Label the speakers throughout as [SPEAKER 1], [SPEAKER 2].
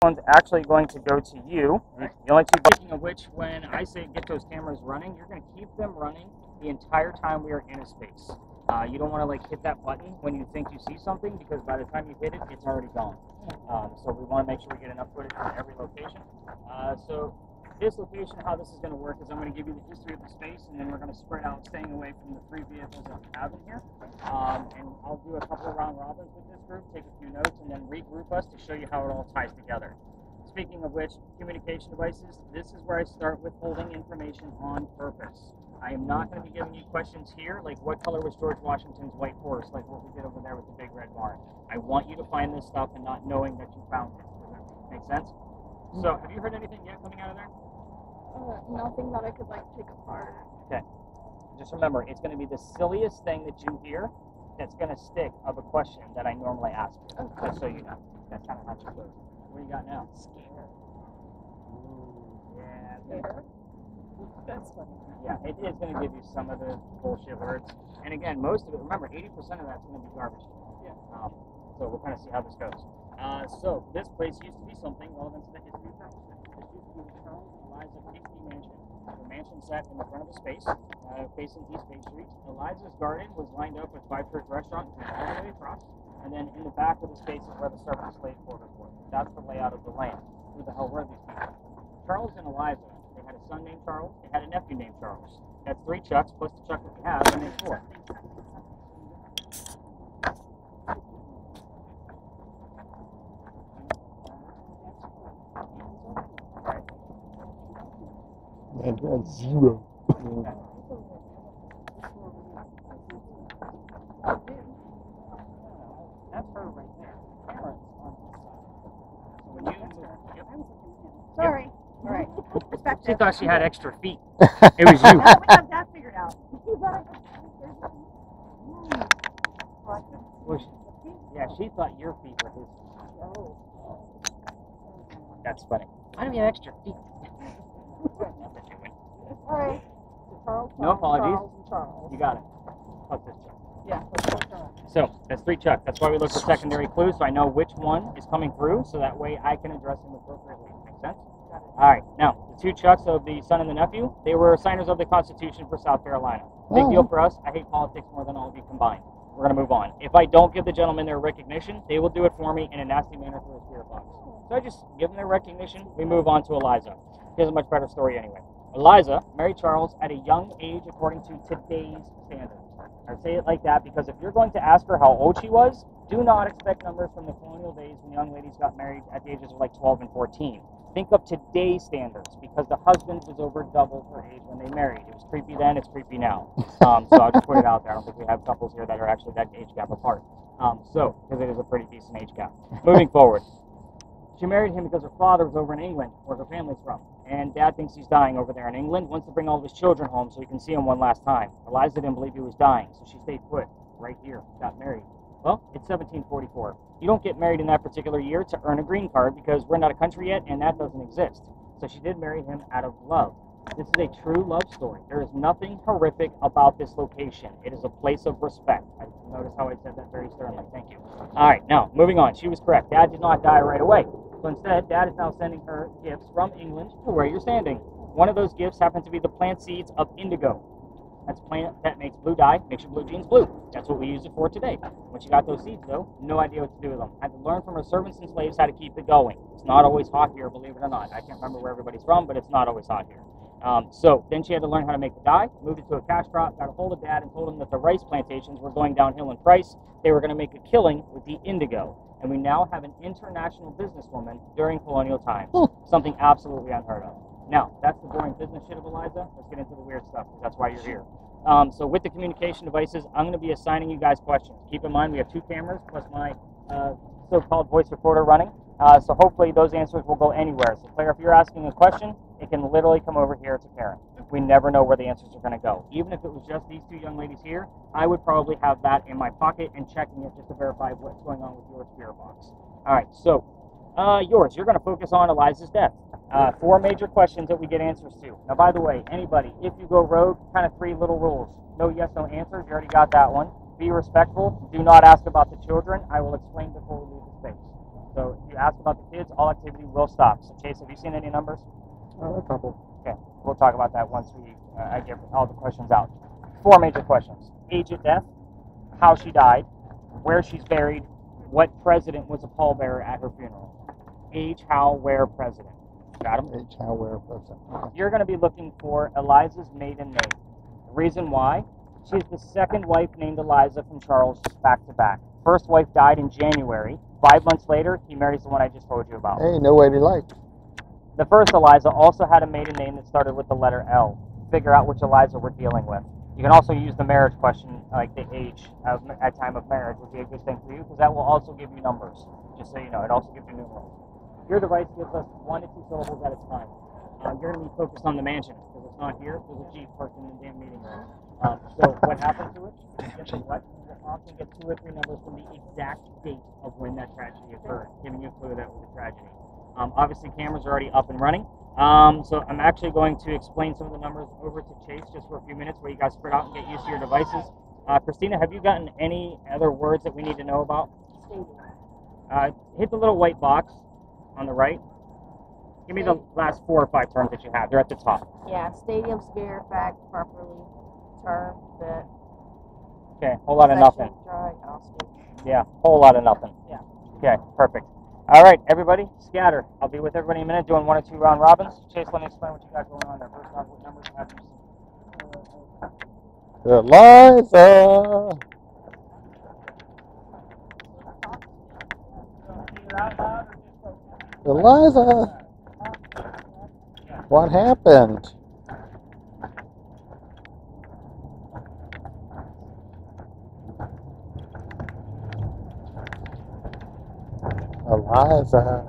[SPEAKER 1] one's actually going to go to you. Right. The only two. Speaking of which, when I say get those cameras running, you're going to keep them running the entire time we are in a space. You don't want to like hit that button when you think you see something, because by the time you hit it, it's already gone. So we want to make sure we get enough footage from every location. So this location, how this is going to work is I'm going to give you the history of the space, and then we're going to spread out, staying away from the 3 vehicles that we have in here. And I'll do a couple of round robins with this group, take a few notes, and then regroup us to show you how it all ties together. Speaking of which, communication devices, this is where I start withholding information on purpose. I am not going to be giving you questions here, like what color was George Washington's white horse, like what we did over there with the big red barn. I want you to find this stuff and not knowing that you found it. Does that make sense? So, have you heard anything yet coming out of there?
[SPEAKER 2] Nothing that I could like take apart.
[SPEAKER 1] Okay. Just remember, it's going to be the silliest thing that you hear that's going to stick of a question that I normally ask. Okay. Just so you know. That's kind of how you close. What do you got now? Scared. Ooh, yeah. Scared. That's funny. Yeah, it is going to give you some of the bullshit words. And again, most of it, remember, 80% of that's going to be garbage. Yeah. So we'll kind of see how this goes. So this place used to be something relevant to the history of Charleston. This used to be the Charles and Eliza Casey Mansion. The mansion sat in the front of the space, facing East Bay Street. Eliza's garden was lined up with Five Church Restaurant all the way across. And then in the back of the space is where the servant slave quarters were. That's the layout of the land. Who the hell were these people? Charles and Eliza. They had a son named Charles. They had a nephew named Charles. That's 3 Chucks plus the Chuck that we have, and makes 4.
[SPEAKER 3] And that's 0.
[SPEAKER 1] That's her right there. Karen's on this side. So when you move,
[SPEAKER 2] Sorry. All right.
[SPEAKER 1] She thought she had extra feet. It was you.
[SPEAKER 2] We have that figured out.
[SPEAKER 1] Yeah, she thought your feet were his feet. That's funny. Why do we have extra feet?
[SPEAKER 2] All right.
[SPEAKER 1] No apologies.
[SPEAKER 2] Charles.
[SPEAKER 1] You got it. Fuck this Chuck.
[SPEAKER 2] Yeah, that's Charles.
[SPEAKER 1] So, that's 3 Chuck. That's why we look for secondary clues, so I know which one is coming through, so that way I can address him appropriately. Make sense? Alright, now, the 2 Chucks of the son and the nephew, they were signers of the Constitution for South Carolina. Big deal for us. I hate politics more than all of you combined. We're going to move on. If I don't give the gentlemen their recognition, they will do it for me in a nasty manner through a spirit box. So I just give them their recognition. We move on to Eliza. She has a much better story anyway. Eliza married Charles at a young age according to today's standards. I say it like that because if you're going to ask her how old she was, do not expect numbers from the colonial days when young ladies got married at the ages of like 12 and 14. Think of today's standards, because the husband was over double her age when they married. It was creepy then, it's creepy now. So I'll just put it out there. I don't think we have couples here that are actually that age gap apart. Because it is a pretty decent age gap. Moving forward. She married him because her father was over in England, where her family's from. And Dad thinks he's dying over there in England, wants to bring all of his children home so he can see them one last time. Eliza didn't believe he was dying, so she stayed put right here, got married. Well, it's 1744. You don't get married in that particular year to earn a green card because we're not a country yet, and that doesn't exist. So she did marry him out of love. This is a true love story. There is nothing horrific about this location. It is a place of respect. I notice how I said that very sternly. Thank you. All right, now, moving on. She was correct. Dad did not die right away. So instead, Dad is now sending her gifts from England to where you're standing. One of those gifts happened to be the plant seeds of indigo. That's a plant that makes blue dye, makes your blue jeans blue. That's what we use it for today. When she got those seeds, though, no idea what to do with them. Had to learn from her servants and slaves how to keep it going. It's not always hot here, believe it or not. I can't remember where everybody's from, but it's not always hot here. So then she had to learn how to make the dye, moved it to a cash crop, got a hold of Dad and told him that the rice plantations were going downhill in price. They were going to make a killing with the indigo. And we now have an international businesswoman during colonial times. Something absolutely unheard of. Now, that's the boring business shit of Eliza. Let's get into the weird stuff, because that's why you're here. So with the communication devices, I'm going to be assigning you guys questions. Keep in mind, we have 2 cameras plus my so-called voice recorder running. So hopefully those answers will go anywhere. So Claire, if you're asking a question, it can literally come over here to Karen. We never know where the answers are going to go. Even if it was just these 2 young ladies here, I would probably have that in my pocket and checking it just to verify what's going on with your spirit box. All right, so yours, you're going to focus on Eliza's death. 4 major questions that we get answers to. Now, by the way, anybody, if you go rogue, kind of 3 little rules. No yes, no answers. You already got that one. Be respectful. Do not ask about the children. I will explain before we leave the space. So if you ask about the kids, all activity will stop. So Chase, have you seen any numbers?
[SPEAKER 3] A couple.
[SPEAKER 1] Okay, we'll talk about that once I get all the questions out. 4 major questions: age of death, how she died, where she's buried, what president was a pallbearer at her funeral. Age, how, where, president. Got them?
[SPEAKER 3] Age, how, where, person.
[SPEAKER 1] You're going to be looking for Eliza's maiden name. The reason why? She's the second wife named Eliza from Charles, back to back. First wife died in January. 5 months later, he marries the one I just told you about.
[SPEAKER 3] Hey, no way to like.
[SPEAKER 1] The first Eliza also had a maiden name that started with the letter L. Figure out which Eliza we're dealing with. You can also use the marriage question, like the age at time of marriage would be a good thing for you, because that will also give you numbers. Just so you know, it also gives you numerals. Your device gives us 1 to 2 syllables at a time. You're going to be focused on the mansion, because it's not here. There's a Jeep parked in the damn meeting room. So what happens to it? You get the what? You will often get 2 or 3 numbers from the exact date of when that tragedy occurred, giving you a clue that it was a tragedy. Obviously, cameras are already up and running. So I'm actually going to explain some of the numbers over to Chase just for a few minutes, where you guys spread out and get used to your devices. Christina, have you gotten any other words that we need to know about? Hit the little white box on the right. Give me the last 4 or 5 terms that you have. They're at the top.
[SPEAKER 2] Yeah, stadium, sphere, fact, properly, term, fit.
[SPEAKER 1] Okay, whole lot of nothing.
[SPEAKER 2] Dry, ostrich.
[SPEAKER 1] Yeah, whole lot of nothing.
[SPEAKER 2] Yeah.
[SPEAKER 1] Okay, perfect. All right, everybody, scatter. I'll be with everybody in a minute doing 1 or 2 round robins. Chase, let me explain what you got going on there. First off, what numbers have you seen?
[SPEAKER 3] Eliza! What happened? Eliza.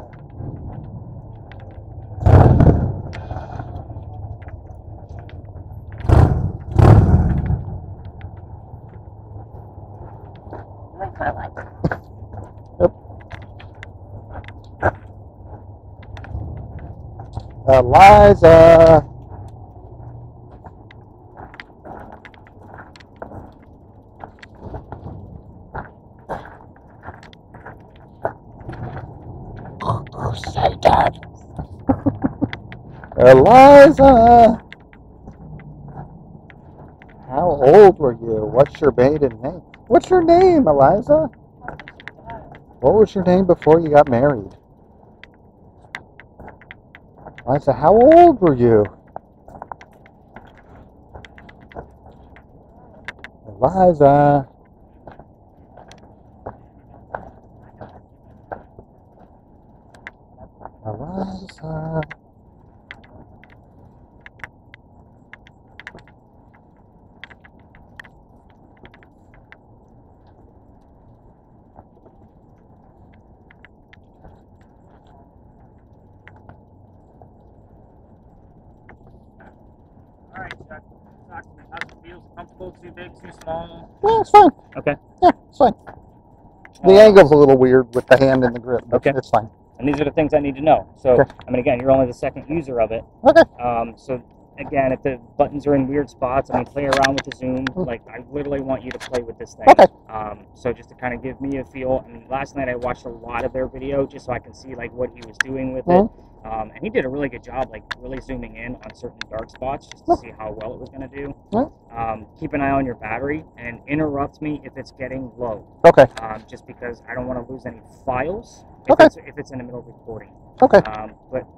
[SPEAKER 3] Eliza. Say that. Eliza. How old were you? What's your maiden name? What's your name, Eliza? What was your name before you got married? Eliza, how old were you? Eliza. Eliza.
[SPEAKER 1] All right, Chuck. Talk to me. How's it feel? Comfortable? Too big? Too small?
[SPEAKER 3] Yeah, it's fine.
[SPEAKER 1] Okay.
[SPEAKER 3] Yeah, it's fine. The angle's a little weird with the hand in the grip, but it's fine.
[SPEAKER 1] And these are the things I need to know. So,
[SPEAKER 3] Okay.
[SPEAKER 1] I mean, again, you're only the second user of it.
[SPEAKER 3] Okay.
[SPEAKER 1] So, again, if the buttons are in weird spots, I mean, play around with the zoom. Like, I literally want you to play with this thing.
[SPEAKER 3] Okay.
[SPEAKER 1] So just to kind of give me a feel. I mean, last night I watched a lot of their video just so I can see, like, what he was doing with it. And he did a really good job, like, really zooming in on certain dark spots just to see how well it was going to do. Keep an eye on your battery and interrupt me if it's getting low.
[SPEAKER 3] Okay.
[SPEAKER 1] Just because I don't want to lose any files if it's in the middle of recording.
[SPEAKER 3] Okay.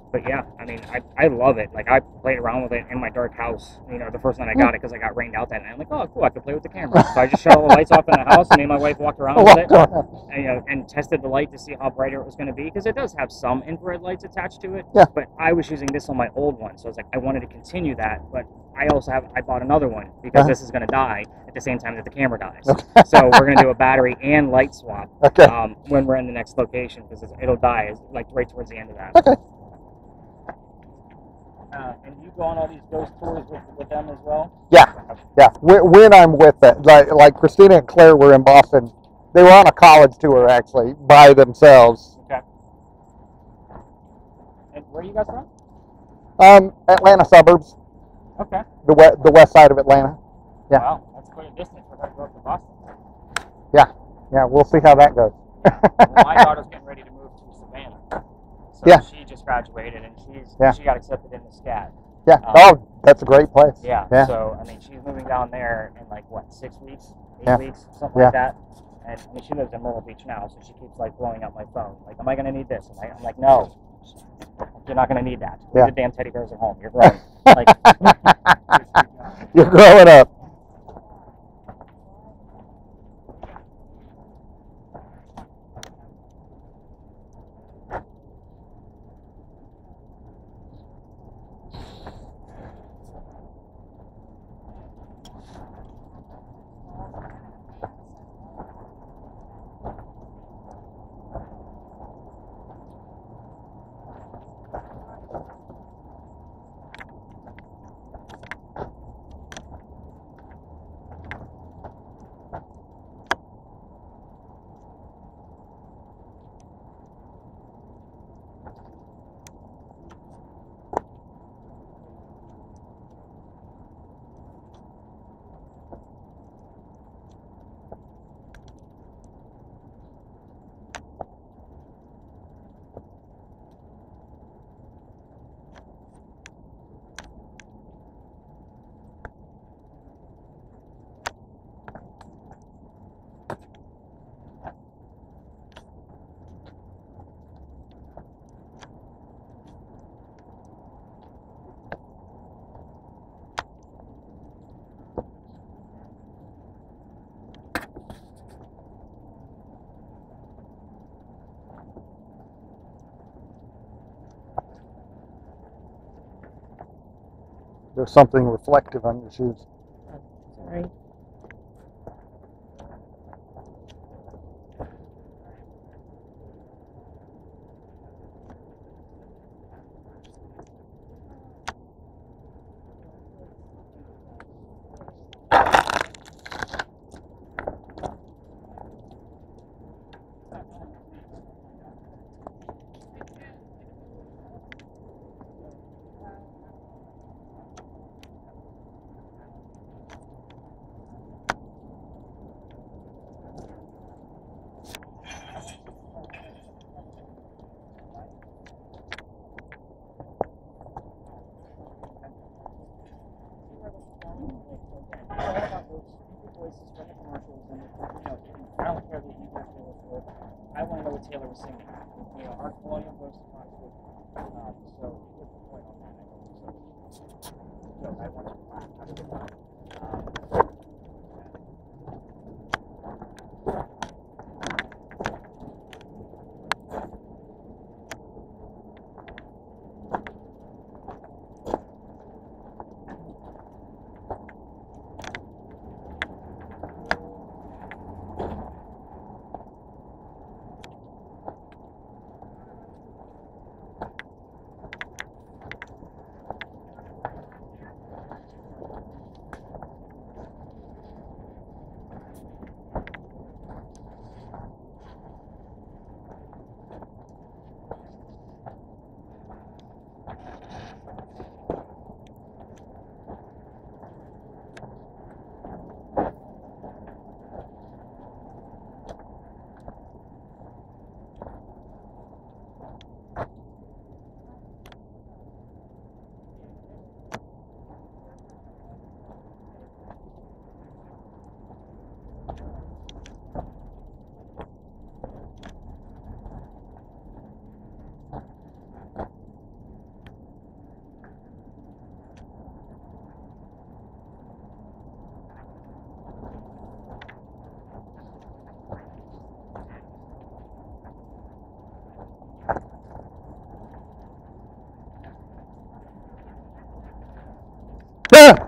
[SPEAKER 1] But yeah, I mean, I love it. Like, I played around with it in my dark house, you know, the first night I got it because I got rained out that night. I'm like, oh, cool, I could play with the camera. So I just shut all the lights off in the house, and me and my wife walked around with it and, you know, and tested the light to see how bright it was going to be, because it does have some infrared lights attached to it.
[SPEAKER 3] Yeah.
[SPEAKER 1] But I was using this on my old one, so I was like, I wanted to continue that, but I bought another one because this is going to die at the same time that the camera dies. So we're going to do a battery and light swap when we're in the next location, because it'll die like right towards the end of that.
[SPEAKER 3] Okay.
[SPEAKER 1] And you go on all these ghost tours with them as well?
[SPEAKER 3] Yeah. Yeah. When I'm with it, like Christina and Claire were in Boston. They were on a college tour actually by themselves.
[SPEAKER 1] Okay. And where are you guys from?
[SPEAKER 3] Atlanta suburbs.
[SPEAKER 1] Okay.
[SPEAKER 3] The west side of Atlanta. Yeah.
[SPEAKER 1] Wow, that's quite a distance for her to go up to Boston.
[SPEAKER 3] Yeah. Yeah. We'll see how that goes.
[SPEAKER 1] Well, my daughter's getting ready to move to So
[SPEAKER 3] Yeah.
[SPEAKER 1] she just graduated, and
[SPEAKER 3] Yeah.
[SPEAKER 1] she got accepted into SCAD.
[SPEAKER 3] Yeah. Oh, that's a great place.
[SPEAKER 1] Yeah.
[SPEAKER 3] Yeah.
[SPEAKER 1] So I mean, she's moving down there in like what, 6 weeks, 8
[SPEAKER 3] Yeah.
[SPEAKER 1] weeks, something
[SPEAKER 3] Yeah.
[SPEAKER 1] like that. And I mean, she lives in Myrtle Beach now, so she keeps like blowing up my phone. Like, am I gonna need this? I'm like, no, you're not gonna need that.
[SPEAKER 3] Yeah.
[SPEAKER 1] Leave the damn teddy bears at home. You're grown. Like,
[SPEAKER 3] You're growing up. There's something reflective on your shoes.
[SPEAKER 2] Sorry.
[SPEAKER 1] I don't care that you were Taylor Swift. I want to know what Taylor was singing. You know, our colonial goes to concert. So what's the point on that? So I want to have a good time.
[SPEAKER 3] Yeah.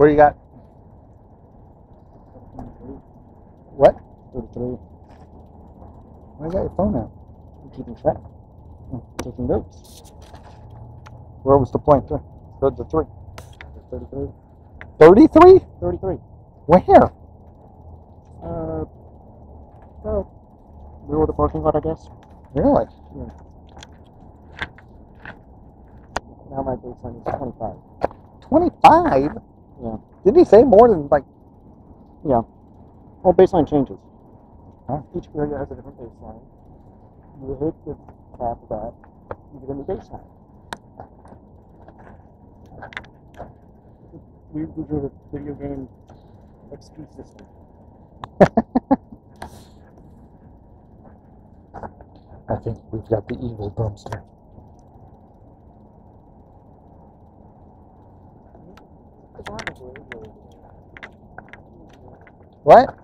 [SPEAKER 3] What do you got? What?
[SPEAKER 1] 33.
[SPEAKER 3] Why you got your phone out?
[SPEAKER 1] I'm keeping track. Taking notes.
[SPEAKER 3] Where was the point? The 3.
[SPEAKER 1] 33.
[SPEAKER 3] 33?
[SPEAKER 1] 33.
[SPEAKER 3] Where?
[SPEAKER 1] So, we were the parking lot, I guess.
[SPEAKER 3] Really?
[SPEAKER 1] Yeah. Now my baseline is 25.
[SPEAKER 3] 25?
[SPEAKER 1] Yeah.
[SPEAKER 3] Didn't he say more than like?
[SPEAKER 1] Yeah. Well, baseline changes.
[SPEAKER 3] Huh?
[SPEAKER 1] Each area has a different baseline. You hit the cap of that, you get a new baseline. We do the video game XP system.
[SPEAKER 3] I think we've got the evil dumpster. What?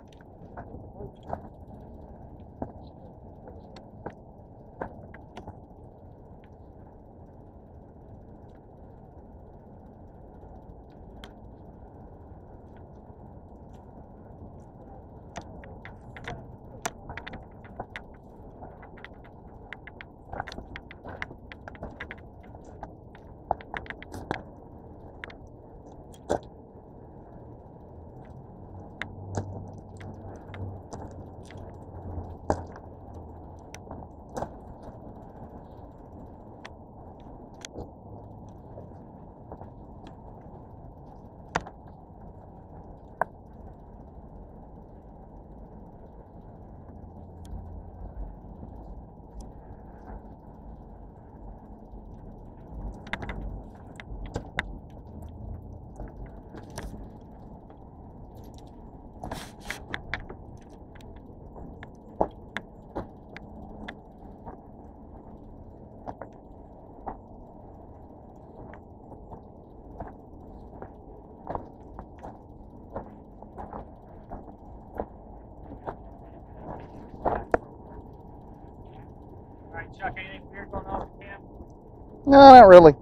[SPEAKER 1] Alright, Chuck, anything weird going on with camp?
[SPEAKER 3] No, not really.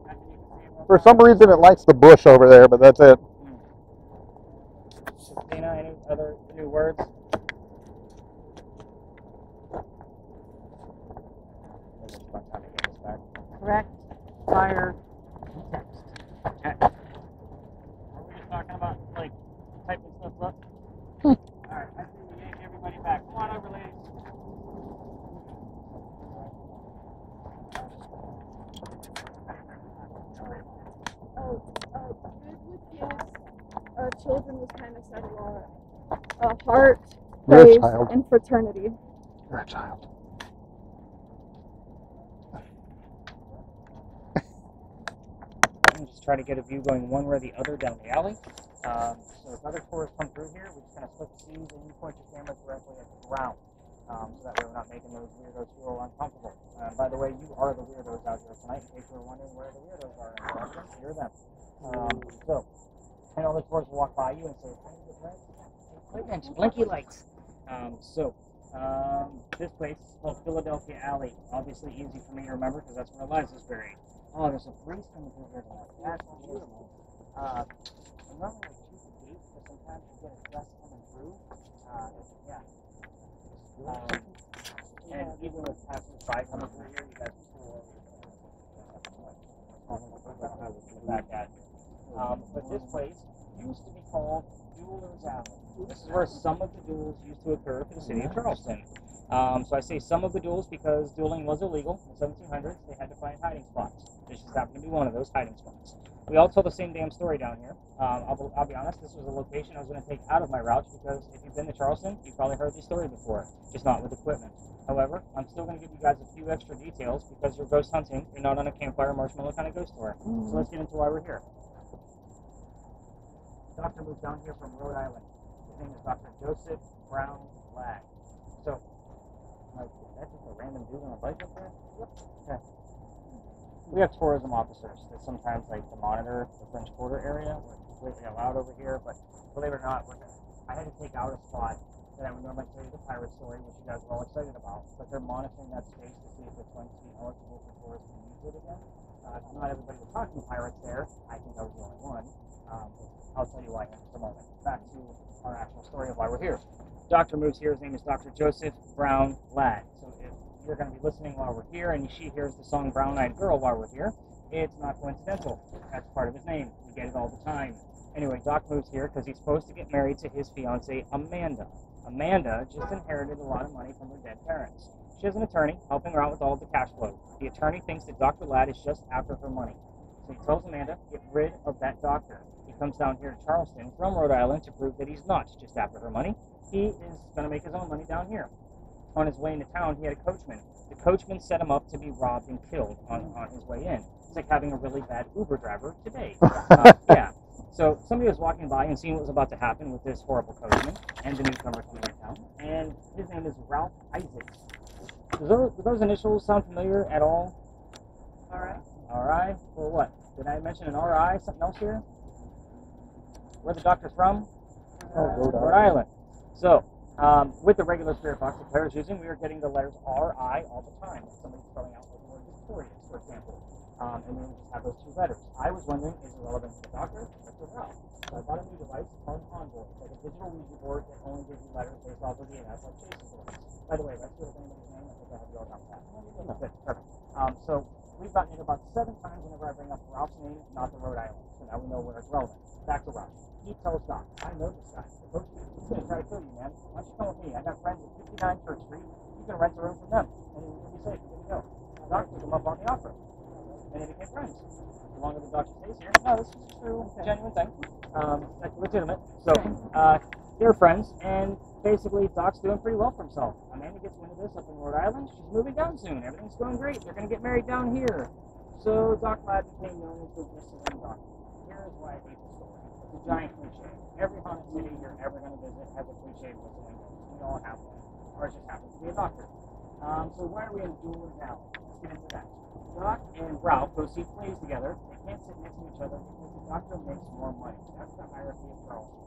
[SPEAKER 3] For some reason, it likes the bush over there, but that's it.
[SPEAKER 1] CHRISTINA, any other new words?
[SPEAKER 2] Correct. Fire. Text.
[SPEAKER 1] Okay. Are we just talking about, like, typing stuff up? Alright, I think we yank everybody back. Come on over, ladies.
[SPEAKER 2] Good with kids. Children was kind of said a lot. Heart,
[SPEAKER 3] You're a
[SPEAKER 2] praise,
[SPEAKER 3] child.
[SPEAKER 2] and fraternity.
[SPEAKER 3] You're a child.
[SPEAKER 1] I'm just try to get a view going one way or the other down the alley. So if other tourists come through here, we just kind of flip the seas and you point your camera directly at the ground. So that way we're not making those weirdos feel uncomfortable. By the way, you are the weirdos out here tonight, in case you were wondering where the weirdos are. You're them. So, and all the tourists will walk by you and say, "Can you get red? Equipment, blinky lights." This place is called Philadelphia Alley. Obviously easy for me to remember because that's where Eliza's buried. Oh, there's a priest coming through here tonight. That's beautiful. I'm normally choose the gate because sometimes you get a dress coming through. Yeah. And even with passers by coming through here, you guys can pull over. Back at you. But this place used to be called Dueler's Alley. This is where some of the duels used to occur for the city of Charleston. So I say some of the duels because dueling was illegal in the 1700s. They had to find hiding spots. This just happened to be one of those hiding spots. We all tell the same damn story down here. I'll be honest, this was a location I was going to take out of my routes because if you've been to Charleston, you've probably heard this story before, just not with equipment. However, I'm still going to give you guys a few extra details because you're ghost hunting. You're not on a campfire marshmallow kind of ghost tour. So let's get into why we're here. The doctor moved down here from Rhode Island. His name is Dr. Joseph Brown Flagg. So, like, that's just a random dude on a bike up there? Yep. Okay. We have tourism officers that sometimes like to monitor the French Quarter area. We're completely allowed over here, but believe it or not, I had to take out a spot that I would normally tell you the pirate story, which you guys were all excited about. But they're monitoring that space to see if it's going to be eligible for tourists to use it again. Not everybody was talking pirates there. I think I was the only one. I'll tell you why in just a moment. Back to our actual story of why we're here. Doctor moves here. His name is Dr. Joseph Brown Ladd. So if you're going to be listening while we're here and she hears the song Brown Eyed Girl while we're here, it's not coincidental. That's part of his name. We get it all the time. Anyway, Doc moves here because he's supposed to get married to his fiancée, Amanda. Amanda just inherited a lot of money from her dead parents. She has an attorney helping her out with all of the cash flow. The attorney thinks that Dr. Ladd is just after her money. So he tells Amanda, get rid of that doctor. He comes down here to Charleston from Rhode Island to prove that he's not just after her money. He is going to make his own money down here. On his way into town, he had a coachman. The coachman set him up to be robbed and killed on his way in. It's like having a really bad Uber driver today. Yeah. So somebody was walking by and seeing what was about to happen with this horrible coachman and the newcomer coming to town. And his name is Ralph Isaacs. Do those initials sound familiar at all?
[SPEAKER 2] Alright.
[SPEAKER 1] R.I. For what? Did I mention an R.I. Something else here? Where the doctor's from? Rhode Island. So, with the regular spirit box the player is using, we are getting the letters R.I. all the time. If somebody's spelling out the word victorious, for example. And then we just have those two letters. I was wondering, is it relevant to the doctor or to Ralph? So I bought a new device called Envoy. It's like a digital Ouija board that only gives you letters based off of the that's like Jason's voice. By the way, that's the anybody's name. I think I have you all down pat. Good, perfect. So we've gotten it about 7 times whenever I bring up Ralph's name, not the Rhode Island. So now we know where it's relevant. Back to Ralph. He tells Doc, I know this guy. The coach, he's going to try to kill you, man. Why don't you come with me? I got friends at 59 Church Street. You can rent a room from them. And you'll be safe. There you go. Doc took him up on the offer. And they became friends. The longer the doctor stays here, no, this is a true, genuine thing. That's legitimate. So, they're friends, and basically, Doc's doing pretty well for himself. Amanda gets wind of this up in Rhode Island. She's moving down soon. Everything's going great. They're going to get married down here. So, Doc Ladd became known as the whistling doctor. Here's why I hate the story. It's a giant cliche. Every haunted city you're ever going to visit has a cliche whistling ghost. We all have one. Or it just happens to be a doctor. So, why are we in Duel's Alley? Let's get into that. Doc and Ralph go see plays together. They can't sit next to each other because the doctor makes more money. That's the hierarchy of Charleston.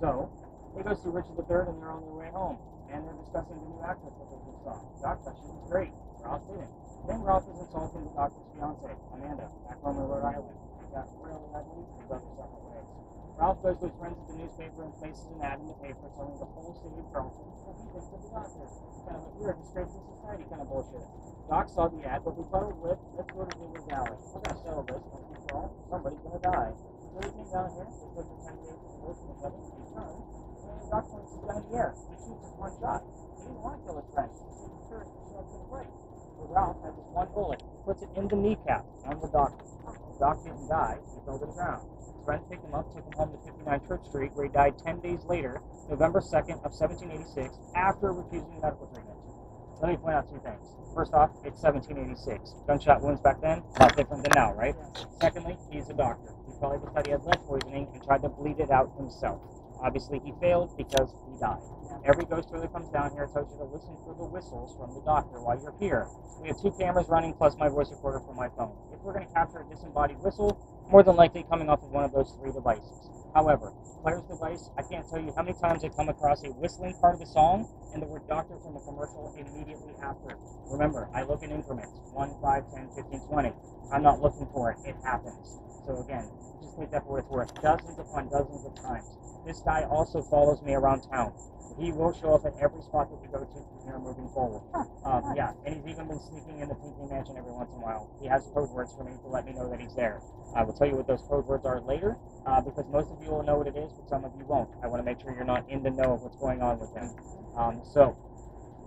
[SPEAKER 1] So, they go see Richard III and they're on their way home. And they're discussing the new actress that they just saw. Doc thought she was great. Ralph didn't. Then Ralph is insulting the doctor's fiancée, Amanda, back home in Rhode Island. He got really ugly and broke his separate ways. Ralph goes to his friends at the newspaper and places an ad in the paper telling the whole city of Charleston what he thinks of the doctor. Kind of like, you're a disgrace to society kind of bullshit. Doc saw the ad, but we thought it would. Let's go to Duel's Alley. We're going to settle this once and for all. Somebody's going to die. So we came down here. They took the 10 days to divorce from each other. They turn. And Doc points his gun in the air. He shoots just one shot. He didn't want to kill his friend. He was encouraged to show up to the fight. So Ralph has this one bullet. He puts it in the kneecap on the doctor. The doc didn't die. He fell to the ground. His friend picked him up, took him home to 59 Church Street, where he died 10 days later, November 2nd of 1786, after refusing medical treatment. Let me point out 2 things. First off, it's 1786. Gunshot wounds back then, a lot different than now, right? Secondly, he's a doctor. He probably just thought he had lead poisoning and tried to bleed it out himself. Obviously, he failed because he died. Every ghost tour that comes down here tells you to listen for the whistles from the doctor while you're here. We have 2 cameras running plus my voice recorder from my phone. If we're going to capture a disembodied whistle, more than likely coming off of one of those 3 devices. However, player's device, I can't tell you how many times I come across a whistling part of the song and the word doctor from a commercial immediately after. Remember, I look in increments, 1, 5, 10, 15, 20. I'm not looking for it, it happens. So again, just take that for what it's worth. Dozens upon dozens of times. This guy also follows me around town. He will show up at every spot that we go to from here moving forward. Yeah, and he's even been sneaking in the Pinky Mansion every once in a while. He has code words for me to let me know that he's there. I will tell you what those code words are later, because most of you will know what it is, but some of you won't. I want to make sure you're not in the know of what's going on with him.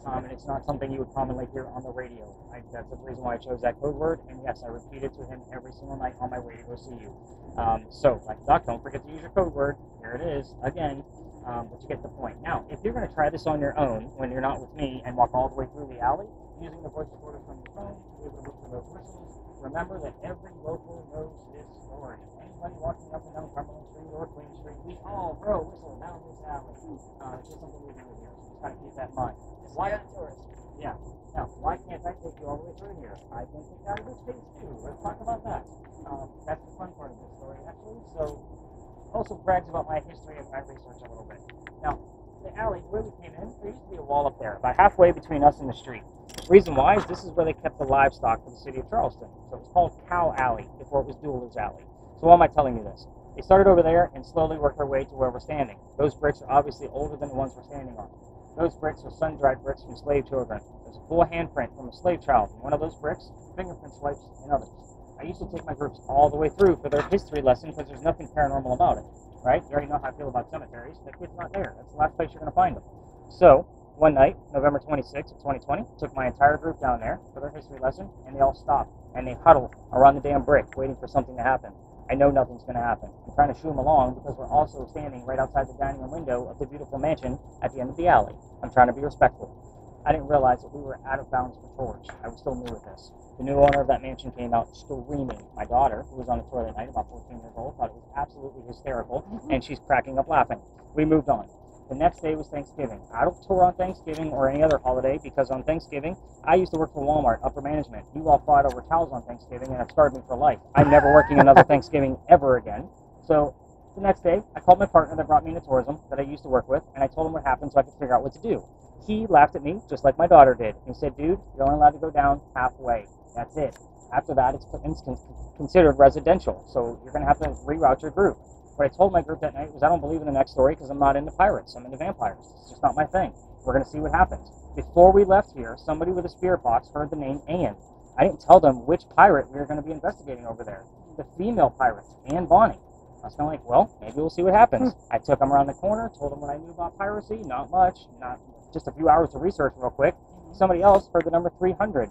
[SPEAKER 1] And it's not something you would commonly hear on the radio. That's the reason why I chose that code word, and yes, I repeat it to him every single night on my way to go see you. Like, Doc, don't forget to use your code word. Here it is, again. But you get the point. Now, if you're going to try this on your own, when you're not with me, and walk all the way through the alley, using the voice recorder from your phone, to be able to look for those whistles, remember that every local knows this story. Anybody walking up and down Cumberland Street or Queen Street, we all throw a whistle down this alley. It's just something we do here, so just got to keep that in mind. Why are tourists? Yeah. Now, why can't I take you all the way through here? I can take out of this case too. Let's talk about that. That's the fun part of this story, actually. So, also brags about my history and my research a little bit. Now, the alley where we came in, there used to be a wall up there, about halfway between us and the street. The reason why is this is where they kept the livestock for the city of Charleston. So it was called Cow Alley before it was Duel's Alley. So why am I telling you this? They started over there and slowly worked their way to where we're standing. Those bricks are obviously older than the ones we're standing on. Those bricks are sun-dried bricks from slave children. There's a full handprint from a slave child in one of those bricks, fingerprint swipes in others. I used to take my groups all the way through for their history lesson because there's nothing paranormal about it, right? You already know how I feel about cemeteries. The kid's not there. That's the last place you're going to find them. So, one night, November 26th of 2020, took my entire group down there for their history lesson, and they all stopped, and they huddle around the damn brick waiting for something to happen. I know nothing's going to happen. I'm trying to shoo them along because we're also standing right outside the dining room window of the beautiful mansion at the end of the alley. I'm trying to be respectful. I didn't realize that we were out of bounds for tours. I was still new at this. The new owner of that mansion came out screaming. My daughter, who was on the tour that night, about 14 years old, thought it was absolutely hysterical, and she's cracking up laughing. We moved on. The next day was Thanksgiving. I don't tour on Thanksgiving or any other holiday because on Thanksgiving, I used to work for Walmart, upper management. You all fought over towels on Thanksgiving and have scarred me for life. I'm never working another Thanksgiving ever again. So the next day, I called my partner that brought me into tourism that I used to work with, and I told him what happened so I could figure out what to do. He laughed at me, just like my daughter did. He said, dude, you're only allowed to go down halfway. That's it. After that, it's considered residential, so you're going to have to reroute your group. What I told my group that night was I don't believe in the next story because I'm not into pirates. I'm into vampires. It's just not my thing. We're going to see what happens. Before we left here, somebody with a spirit box heard the name Anne. I didn't tell them which pirate we were going to be investigating over there. The female pirates, Anne Bonny. I was kind of like, well, maybe we'll see what happens. I took them around the corner, told them what I knew about piracy. Not much. Not just a few hours to research real quick. Somebody else heard the number 300.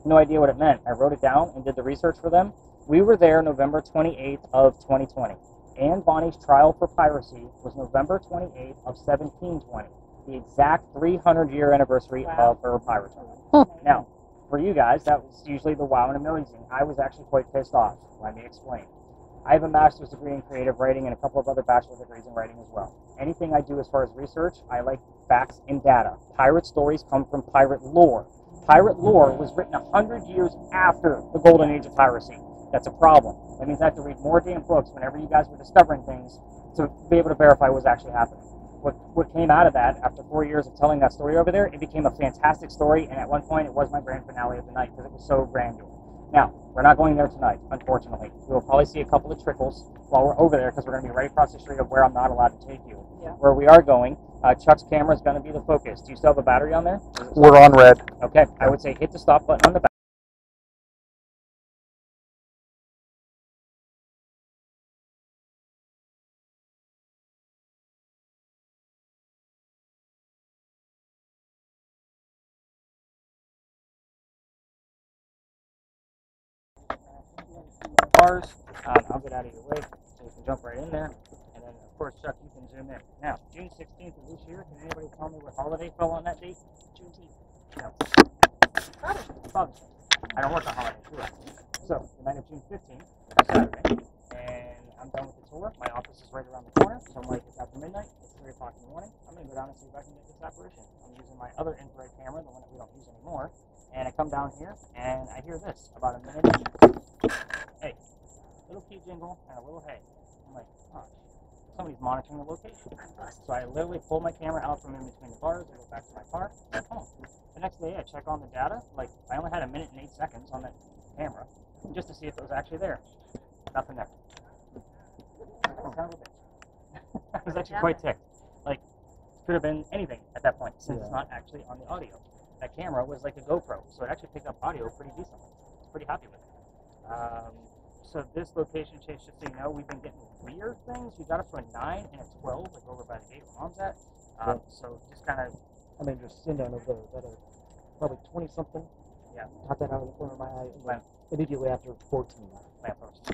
[SPEAKER 1] No idea what it meant. I wrote it down and did the research for them. We were there November 28th of 2020. Anne Bonny's trial for piracy was November 28th of 1720, the exact 300-year anniversary of her piracy. Now, for you guys, that was usually the wow and amazing. I was actually quite pissed off. Let me explain. I have a master's degree in creative writing and a couple of other bachelor degrees in writing as well. Anything I do as far as research, I like facts and data. Pirate stories come from pirate lore. Pirate lore was written 100 years after the golden age of piracy. That's a problem. That means I have to read more damn books whenever you guys were discovering things to be able to verify what's actually happening. What came out of that, after 4 years of telling that story over there, it became a fantastic story, and at one point it was my grand finale of the night because it was so grandeur. Now, we're not going there tonight, unfortunately. We'll probably see a couple of trickles while we're over there because we're going to be right across the street of where I'm not allowed to take you. Yeah. Where we are going, Chuck's camera is going to be the focus. Do you still have a battery on there?
[SPEAKER 3] We're on red.
[SPEAKER 1] Okay, I would say hit the stop button on the back. Bars. I'll get out of your way so you can jump right in there. And then, of course, Chuck, you can zoom in. Now, June 16th of this year, can anybody tell me what holiday fell on that date? Juneteenth. No. Father's Day. I don't work on holidays, do I? So, the night of June 15th, Saturday, and I'm done with the tour. My office is right around the corner, so I'm like, it's after midnight. It's 3 o'clock in the morning. I'm going to go down and see if I can get this apparition. I'm using my other infrared camera, the one that we don't use anymore. And I come down here, and I hear this about a minute in. Hey, little key jingle and a little hey. I'm like, oh, somebody's monitoring the location. So I literally pull my camera out from in between the bars, I go back to my car, and I'm home. The next day I check on the data, like I only had a minute and 8 seconds on that camera, just to see if it was actually there. Nothing there. Son of a bitch. I was actually quite ticked. Like, could have been anything at that point, since it's not actually on the audio. That camera was like a GoPro, so it actually picked up audio pretty decently. I was pretty happy with it. So this location change, just so you know, we've been getting weird things. We got up to a 9 and a 12, like over by the gate where Mom's at. So just kind of,
[SPEAKER 4] I mean, just send down over that probably 20 something.
[SPEAKER 1] Yeah.
[SPEAKER 4] Caught that out of the corner of my eye. And immediately after 14.
[SPEAKER 1] lamppost.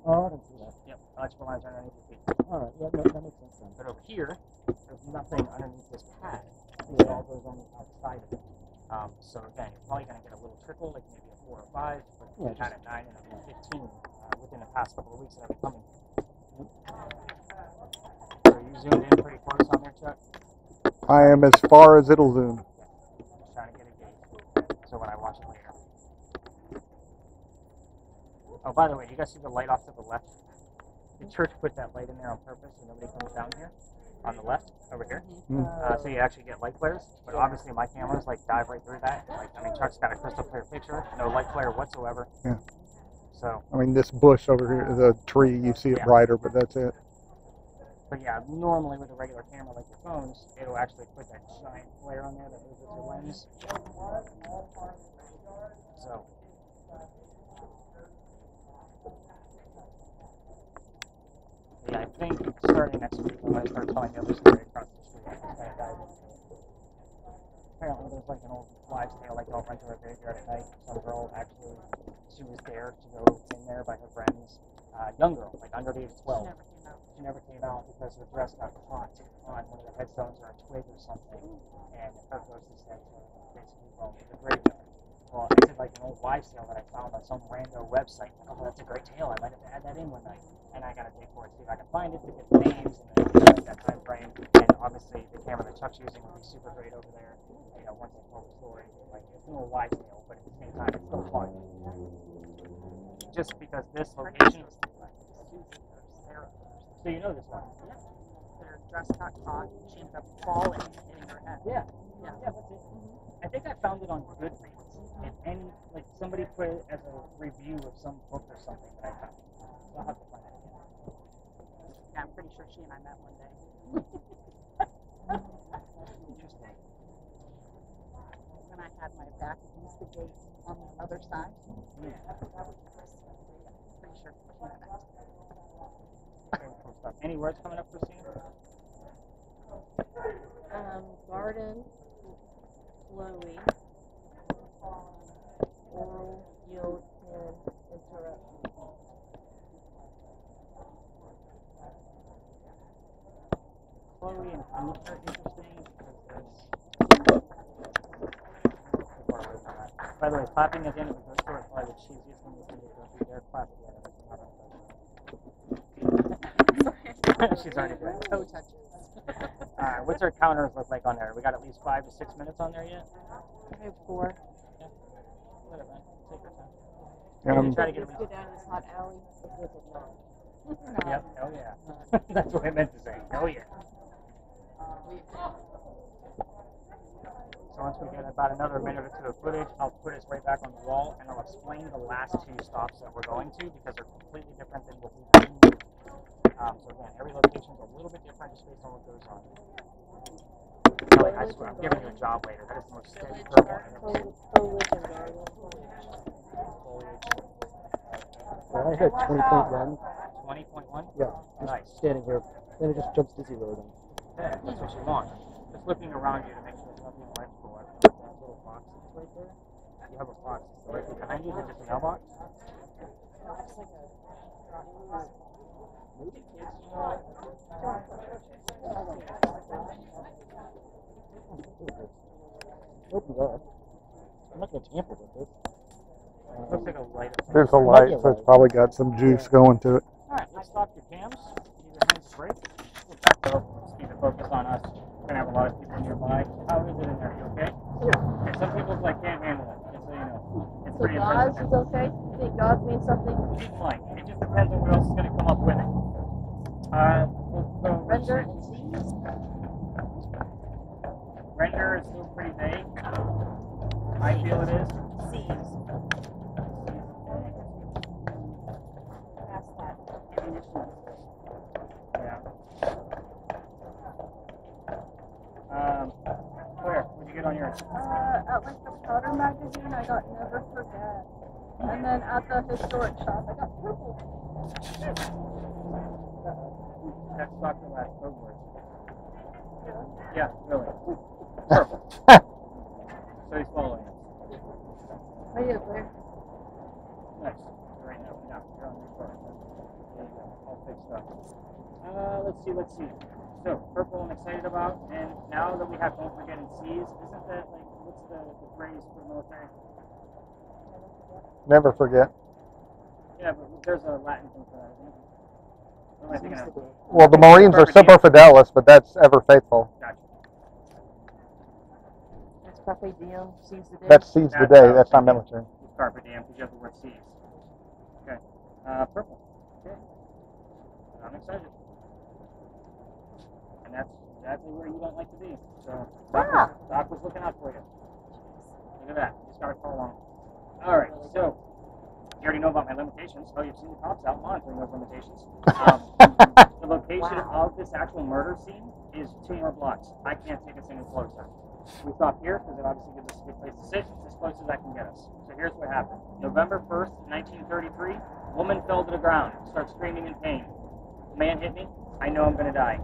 [SPEAKER 4] Oh, I didn't see that.
[SPEAKER 1] Yep, electrical lines are underneath the feet.
[SPEAKER 4] All right, yeah, no, that makes sense then.
[SPEAKER 1] But over here, there's nothing underneath this pad. It all goes on the outside of it. So again, you're probably going to get a little trickle, like maybe a 4 or 5, but we've had a 9 and a 15 within the past couple of weeks that I've been coming here. So you zoomed in pretty close on there, Chuck?
[SPEAKER 3] I am as far as it'll zoom.
[SPEAKER 1] Just trying to get a gauge, so when I watch it later. Oh, by the way, you guys see the light off to the left? The church put that light in there on purpose so nobody comes down here. On the left, over here. So you actually get light flares, but obviously my cameras like dive right through that. Like, I mean, Chuck's got a crystal clear picture, no light flare whatsoever.
[SPEAKER 3] Yeah.
[SPEAKER 1] So,
[SPEAKER 3] I mean, this bush over here, the tree, you see it
[SPEAKER 1] Yeah.
[SPEAKER 3] brighter, but that's it.
[SPEAKER 1] but yeah, normally with a regular camera like your phones, it'll actually put that giant flare on there that moves with your lens. So, yeah, I think starting next week I'm going to start telling the other story across the street. I just gotta dive into it. Apparently there's like an old wives' tale like all went to a graveyard at night. Some girl actually, she was dared to go in there by her friends. Young girl, like under the age of 12. She never came out because her dress got caught on one of the headstones or a twig or something, and her ghost is said to basically roam the graveyard. Well, it's like an old wives' tale that I found on some rando website. Like, oh, that's a great tale. I might have to add that in one night. And I gotta dig for it, see if I can find it, to get the names and then that time frame. And obviously, the camera that Chuck's using would be super great over there. You know, once I told the story, like it's an old wives' tale, but at the same time, it's still fun. Just because this location was. So you know this one?
[SPEAKER 5] Yeah. Their dress got caught. She ended up falling and hitting her head.
[SPEAKER 1] Yeah.
[SPEAKER 5] Yeah.
[SPEAKER 1] Yeah, that's it. I think I found it on Goodreads. And any, like, somebody put it as a review of some book or something that I found. So I'll have to find it again.
[SPEAKER 5] Yeah, I'm pretty sure she and I met one day.
[SPEAKER 1] Interesting.
[SPEAKER 5] When I had my back against the gate on the other side.
[SPEAKER 1] Yeah.
[SPEAKER 5] Pretty sure she and I met.
[SPEAKER 1] Very cool stuff. Any words coming up, Christina?
[SPEAKER 2] Garden, Chloe, oral, yield, and interruption.
[SPEAKER 1] Chloe and Anita are interesting because by the way, clapping at the end of a good story is probably the cheesiest thing you can do. Don't you dare clap at the end of it. She's already doing it.
[SPEAKER 5] Toe touches.
[SPEAKER 1] What's our counters look like on there? We got at least 5 to 6 minutes on there yet?
[SPEAKER 2] I have 4.
[SPEAKER 1] Yeah. Whatever, man. Take your time.
[SPEAKER 3] Yeah,
[SPEAKER 1] Try to get
[SPEAKER 2] Let's go down this hot alley. Let's visit John.
[SPEAKER 1] Yep. Hell yeah. That's what I meant to say. Hell yeah. So once we get about another minute or two of footage, I'll put us right back on the wall and I'll explain the last 2 stops that we're going to because they're completely different than what we've done. So again, every location is a little bit different just based on what goes on. I swear, I'm giving you a job later. That is the most steady purple I've ever seen.
[SPEAKER 4] Well, I hit 20.1.
[SPEAKER 1] 20.1?
[SPEAKER 4] Yeah, just
[SPEAKER 1] Nice.
[SPEAKER 4] standing here. Then it just jumps to 0 again.
[SPEAKER 1] Yeah, that's what you want. Just looking around you to make sure there's nothing electrical. That little box that's right there. You have a box that's directly behind you. Is it just a mailbox?
[SPEAKER 5] Looks like a
[SPEAKER 4] Open up. I'm not going to tamper with this.
[SPEAKER 1] Looks like a light.
[SPEAKER 3] There's a light, so it's probably got some juice going to it.
[SPEAKER 1] Alright, let's stop your cams. Give your hands a break. We'll back up. Let's keep it focused on us. We're going to have a lot of people nearby. How is it in there? You okay? Yeah. Okay, some people like can't handle it, just so you know. It's
[SPEAKER 2] So
[SPEAKER 1] pretty
[SPEAKER 2] Gauze
[SPEAKER 1] intense.
[SPEAKER 2] is okay? You think Gauze means something?
[SPEAKER 1] It might. It just depends on what else is going to come up with it. We'll go
[SPEAKER 2] Render and seize?
[SPEAKER 1] Render is still pretty vague. I feel it is.
[SPEAKER 5] C's. Past that.
[SPEAKER 1] Yeah. Where? What'd you get on yours?
[SPEAKER 2] At like the powder magazine, I got Never Forget. And then at the historic shop, I got Purple.
[SPEAKER 1] That's Dr. Last code word. Yeah, really. Purple. So he's following us.
[SPEAKER 2] Right up there.
[SPEAKER 1] Nice. Right now, no, you're on your phone. There you go. All fixed up. Let's see. So, purple I'm excited about, and now that we have Don't Forget and C's, isn't that like, what's the phrase for the military?
[SPEAKER 3] Never forget.
[SPEAKER 1] Yeah, but there's a Latin thing for that, isn't it? What am I thinking of?
[SPEAKER 3] Well, the Marines are Semper Fidelis, but that's ever faithful.
[SPEAKER 1] Gotcha.
[SPEAKER 5] That's Carpe Diem, seize the day.
[SPEAKER 3] That seize the day. That's not military.
[SPEAKER 1] It's Carpe Diem, because you have the word C's. Okay. Purple. Okay. I'm excited. And that's exactly where you don't like to be. So, Doc was looking out for you. Look at that. You just gotta follow along. Alright, so, You already know about my limitations. Oh, you've seen the cops out monitoring those limitations. The location of this actual murder scene is 2 more blocks. I can't take us any closer. We stop here because it obviously gives us a good place to sit. It's as close as I can get us. So here's what happened. November 1st, 1933, woman fell to the ground, starts screaming in pain. Man hit me. I know I'm going to die.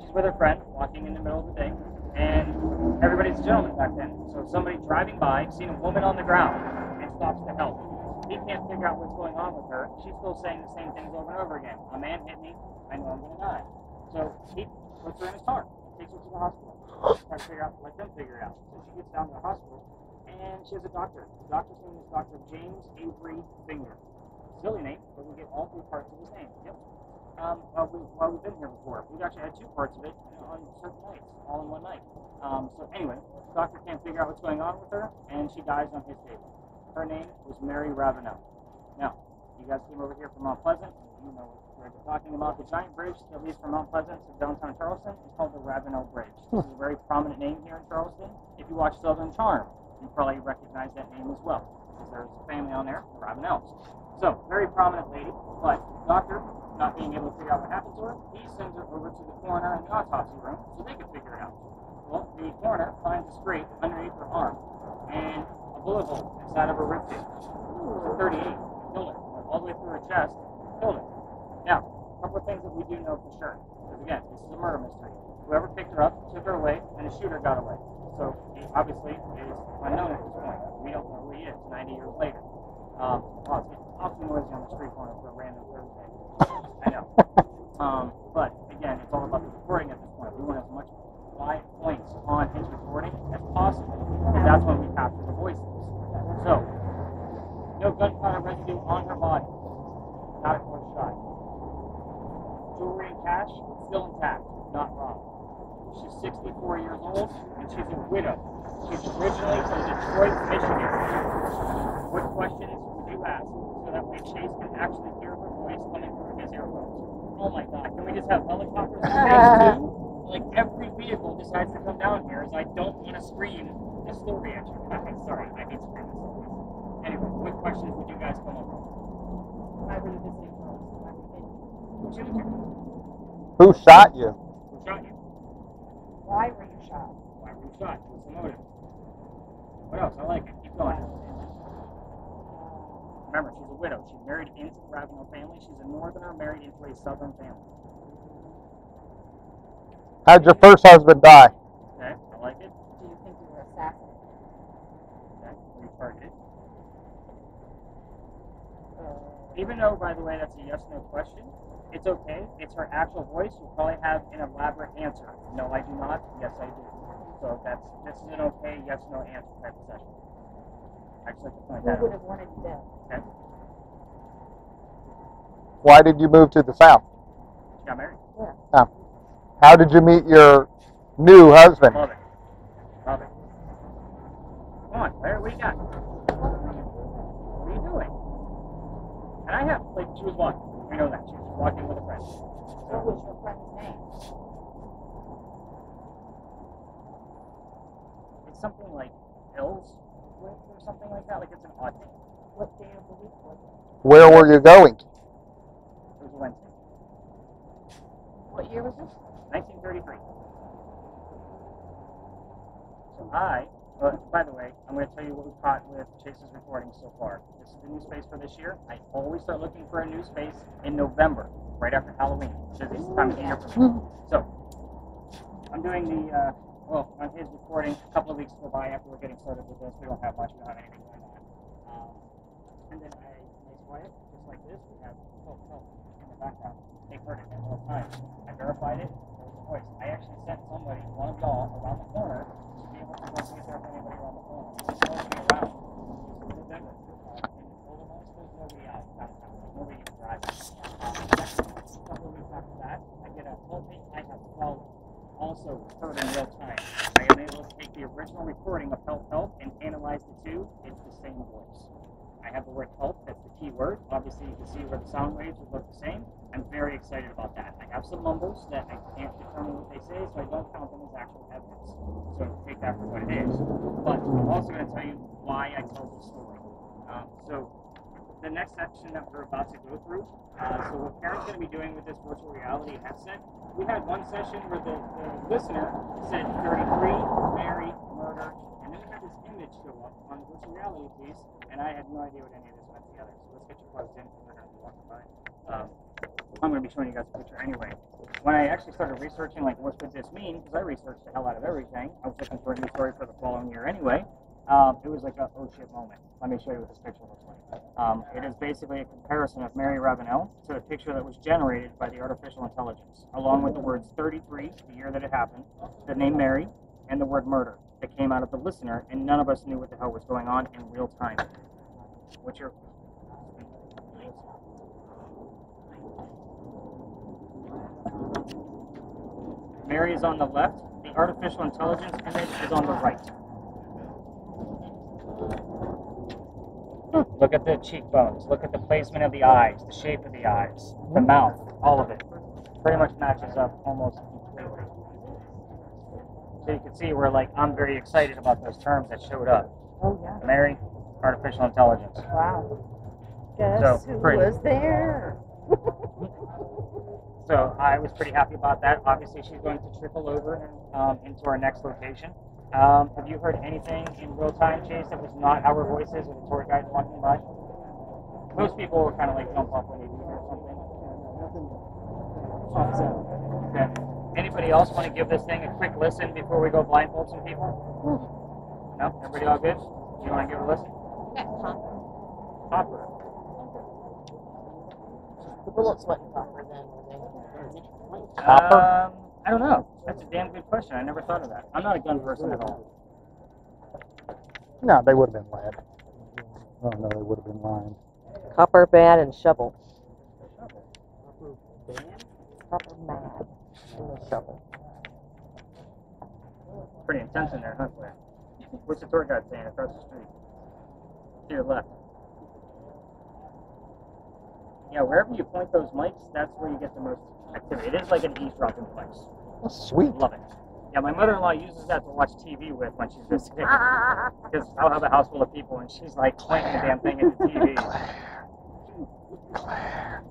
[SPEAKER 1] She's with her friend, walking in the middle of the day, and everybody's a gentleman back then. So somebody driving by, seen a woman on the ground, and stops to help. He can't figure out what's going on with her. She's still saying the same things over and over again. A man hit me. I know I'm going to die. So he puts her in his car, takes her to the hospital, tries to figure out, let them figure it out. So she gets down to the hospital, and she has a doctor. The doctor's name is Dr. James Avery Finger. Silly name, but we get all 3 parts of his name. Yep. We've been here before. We've actually had 2 parts of it on certain nights, all in one night. So anyway, the doctor can't figure out what's going on with her, and she dies on his table. Her name was Mary Ravenel. Now, you guys came over here from Mount Pleasant. You know what we're talking about. The giant bridge that leads from Mount Pleasant to downtown Charleston is called the Ravenel Bridge. This is a very prominent name here in Charleston. If you watch Southern Charm, you probably recognize that name as well, because there's a family on there, the Ravenels. So, very prominent lady, but doctor, not being able to figure out what happened to her, he sends her over to the coroner in the autopsy room so they can figure it out. Well, the coroner finds a scrape underneath her arm and a bullet hole inside of her ribcage. 38, killed her. Went all the way through her chest, killed her. Now, a couple of things that we do know for sure, because again, this is a murder mystery. Whoever picked her up took her away, and the shooter got away. So he obviously is unknown at this point. We don't know who he is 90 years later. Wow, it's getting awfully noisy on the street corner for a random Thursday. I know. But again, it's all about the recording at this point. We want as much live points on his recording as possible, because that's when we capture the voices. So, no gunpowder residue on her body. Not a close shot. Jewelry and cash still intact, not robbed. She's 64 years old, and she's a widow. She's originally from Detroit, Michigan. What questions would you ask so that way Chase can actually hear her voice coming through his earphones? Oh my God, can we just have helicopters in space too? Like every vehicle decides to come down here as I don't want to scream a story at you. Sorry, I hate screaming stories. Anyway, what questions would you guys come up with?
[SPEAKER 5] Why were you visiting Charleston?
[SPEAKER 1] Who shot you?
[SPEAKER 3] Who shot you?
[SPEAKER 1] Who shot you?
[SPEAKER 5] Why were you shot?
[SPEAKER 1] Why were you shot? What's the motive? What else? I like it. Keep going. Remember, she's a widow. She's married into the Ravenel family. She's a northerner married into a southern family.
[SPEAKER 3] How'd your first husband die?
[SPEAKER 1] Okay, I like it.
[SPEAKER 5] Do you think you were assassinated?
[SPEAKER 1] Okay, were you targeted? Even though, by the way, that's a yes/no question, it's okay. It's her actual voice. You'll probably have an elaborate answer. No, I do not. Yes, I do. So this is an okay yes/no answer type of session. I just like to point that
[SPEAKER 5] Who would
[SPEAKER 1] out.
[SPEAKER 5] have wanted you dead?
[SPEAKER 1] Okay,
[SPEAKER 3] Why did you move to the South?
[SPEAKER 1] she got married.
[SPEAKER 3] How did you meet your new husband?
[SPEAKER 1] Love it. Love it. Come on, Claire, what do you got? What are you doing? And I have, like, she was walking. We know that. She was walking with a friend.
[SPEAKER 5] What was your friend's name?
[SPEAKER 1] It's something like Ellsworth or something like that. Like, it's an odd name.
[SPEAKER 5] What day of the week was it?
[SPEAKER 3] Where were you going?
[SPEAKER 1] It was a Wednesday.
[SPEAKER 5] What year was this?
[SPEAKER 1] 1933. So by the way, I'm going to tell you what we caught with Chase's recording so far. This is the new space for this year. I always start looking for a new space in November, right after Halloween. So this is the time of the year for me. So, I'm doing the, on his recording, a couple of weeks go by after we're getting started with this. We don't have much, we don't have anything going on. And then nice quiet, just like this, we have help in the background. They heard it at all times. I verified it, there was a voice. I actually sent somebody, one of y'all, around the corner to be able to go see if there's anybody around the corner. There's nobody around. This is November. And almost there's nobody out downtown. Like nobody even driving. A couple of weeks after that, I get a help me, I have followed. Also heard in real time. I am able to take the original recording of help and analyze the two. It's the same voice. I have the word help, that's the key word. Obviously, you can see where the sound waves would look the same. I'm very excited about that. I have some mumbles that I can't determine what they say, so I don't count them as actual evidence. So take that for what it is. But I'm also going to tell you why I tell this story. So the next section that we're about to go through, so what Karen's going to be doing with this virtual reality headset, we had one session where the listener said 33, Mary, murder, and then we had this image show up on the virtual reality piece, and I had no idea what any of this meant together. So let's get you plugged in because we're going to be walking by. I'm going to be showing you guys a picture anyway. When I actually started researching, like, what could this mean, because I researched the hell out of everything, I was looking for a new story for the following year anyway, it was like a oh shit moment. Let me show you what this picture looks like. It is basically a comparison of Mary Ravenel to a picture that was generated by the artificial intelligence, along with the words 33, the year that it happened, the name Mary, and the word murder that came out of the listener, and none of us knew what the hell was going on in real time. What's your... Mary is on the left, the artificial intelligence image is on the right. Look at the cheekbones, look at the placement of the eyes, the shape of the eyes, the mouth, all of it. Pretty much matches up almost completely. So you can see where, like, I'm very excited about those terms that showed up.
[SPEAKER 5] Oh, yeah.
[SPEAKER 1] Mary, artificial intelligence.
[SPEAKER 5] Wow. Guess
[SPEAKER 1] So,
[SPEAKER 5] who
[SPEAKER 1] pretty.
[SPEAKER 5] was there?
[SPEAKER 1] So I was pretty happy about that. Obviously, she's going to trickle over into our next location. Have you heard anything in real time, Chase, that was not our voices or the tour guide walking by? Most people were kind of like jump off when they do or something. Okay. Anybody else want to give this thing a quick listen before we go blindfold some people? No? Everybody all good? You want to give it a listen? Hopper.
[SPEAKER 5] The bullets wasn't copper then, were they?
[SPEAKER 3] Copper?
[SPEAKER 1] I don't know. That's a damn good question. I never thought of that. I'm not a gun person at all.
[SPEAKER 3] No, they would have been lead. Oh no, they would have been lined.
[SPEAKER 5] Copper, bad, and shovel. Copper, mad, and a shovel.
[SPEAKER 1] Pretty intense in there, huh, Claire? What's the tour guide saying across the street? To your left. Yeah, wherever you point those mics, that's where you get the most activity. It is like an eavesdropping device.
[SPEAKER 3] That's sweet.
[SPEAKER 1] Love it. Yeah, my mother-in-law uses that to watch TV with when she's visiting. Because I'll have a house full of people and she's like pointing the damn thing at the TV.
[SPEAKER 3] Claire.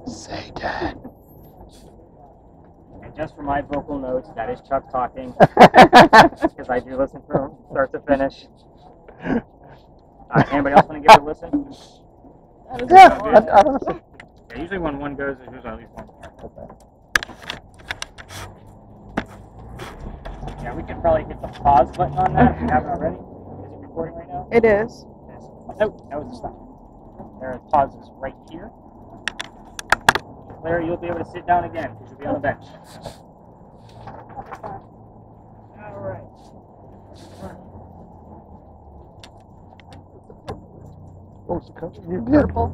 [SPEAKER 3] Say that.
[SPEAKER 1] And just for my vocal notes, that is Chuck talking. Because I do listen from start to finish. Anybody else want to give it a listen?
[SPEAKER 3] Yeah, I don't know.
[SPEAKER 1] Yeah, usually when one goes, there's usually at least one.
[SPEAKER 3] Okay.
[SPEAKER 1] Yeah, we could probably hit the pause button on that if you haven't already. Is it recording right now?
[SPEAKER 2] It is.
[SPEAKER 1] Yes. Oh, that was the stop. There are pauses right here. Claire, you'll be able to sit down again because you'll be on the bench. All right.
[SPEAKER 3] What was the color? You did.
[SPEAKER 2] Purple.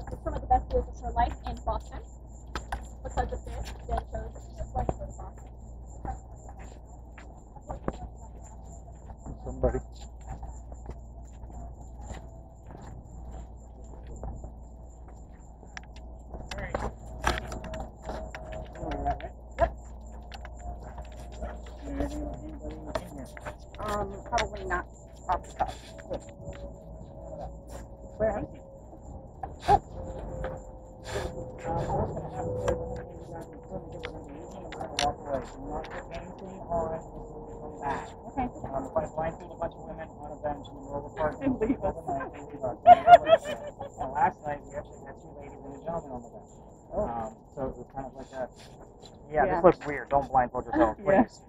[SPEAKER 6] It's some of the best years of her life in Boston. Because of this, they chose just like for Boston.
[SPEAKER 3] Somebody.
[SPEAKER 5] Probably not off the top. Where?
[SPEAKER 1] Okay. If I blindfold a bunch of women on a bench in the middle of the park and leave us. And last night we actually had two ladies and a gentleman on the bench. So it was kind of like a, this looks weird. Don't blindfold yourself, please.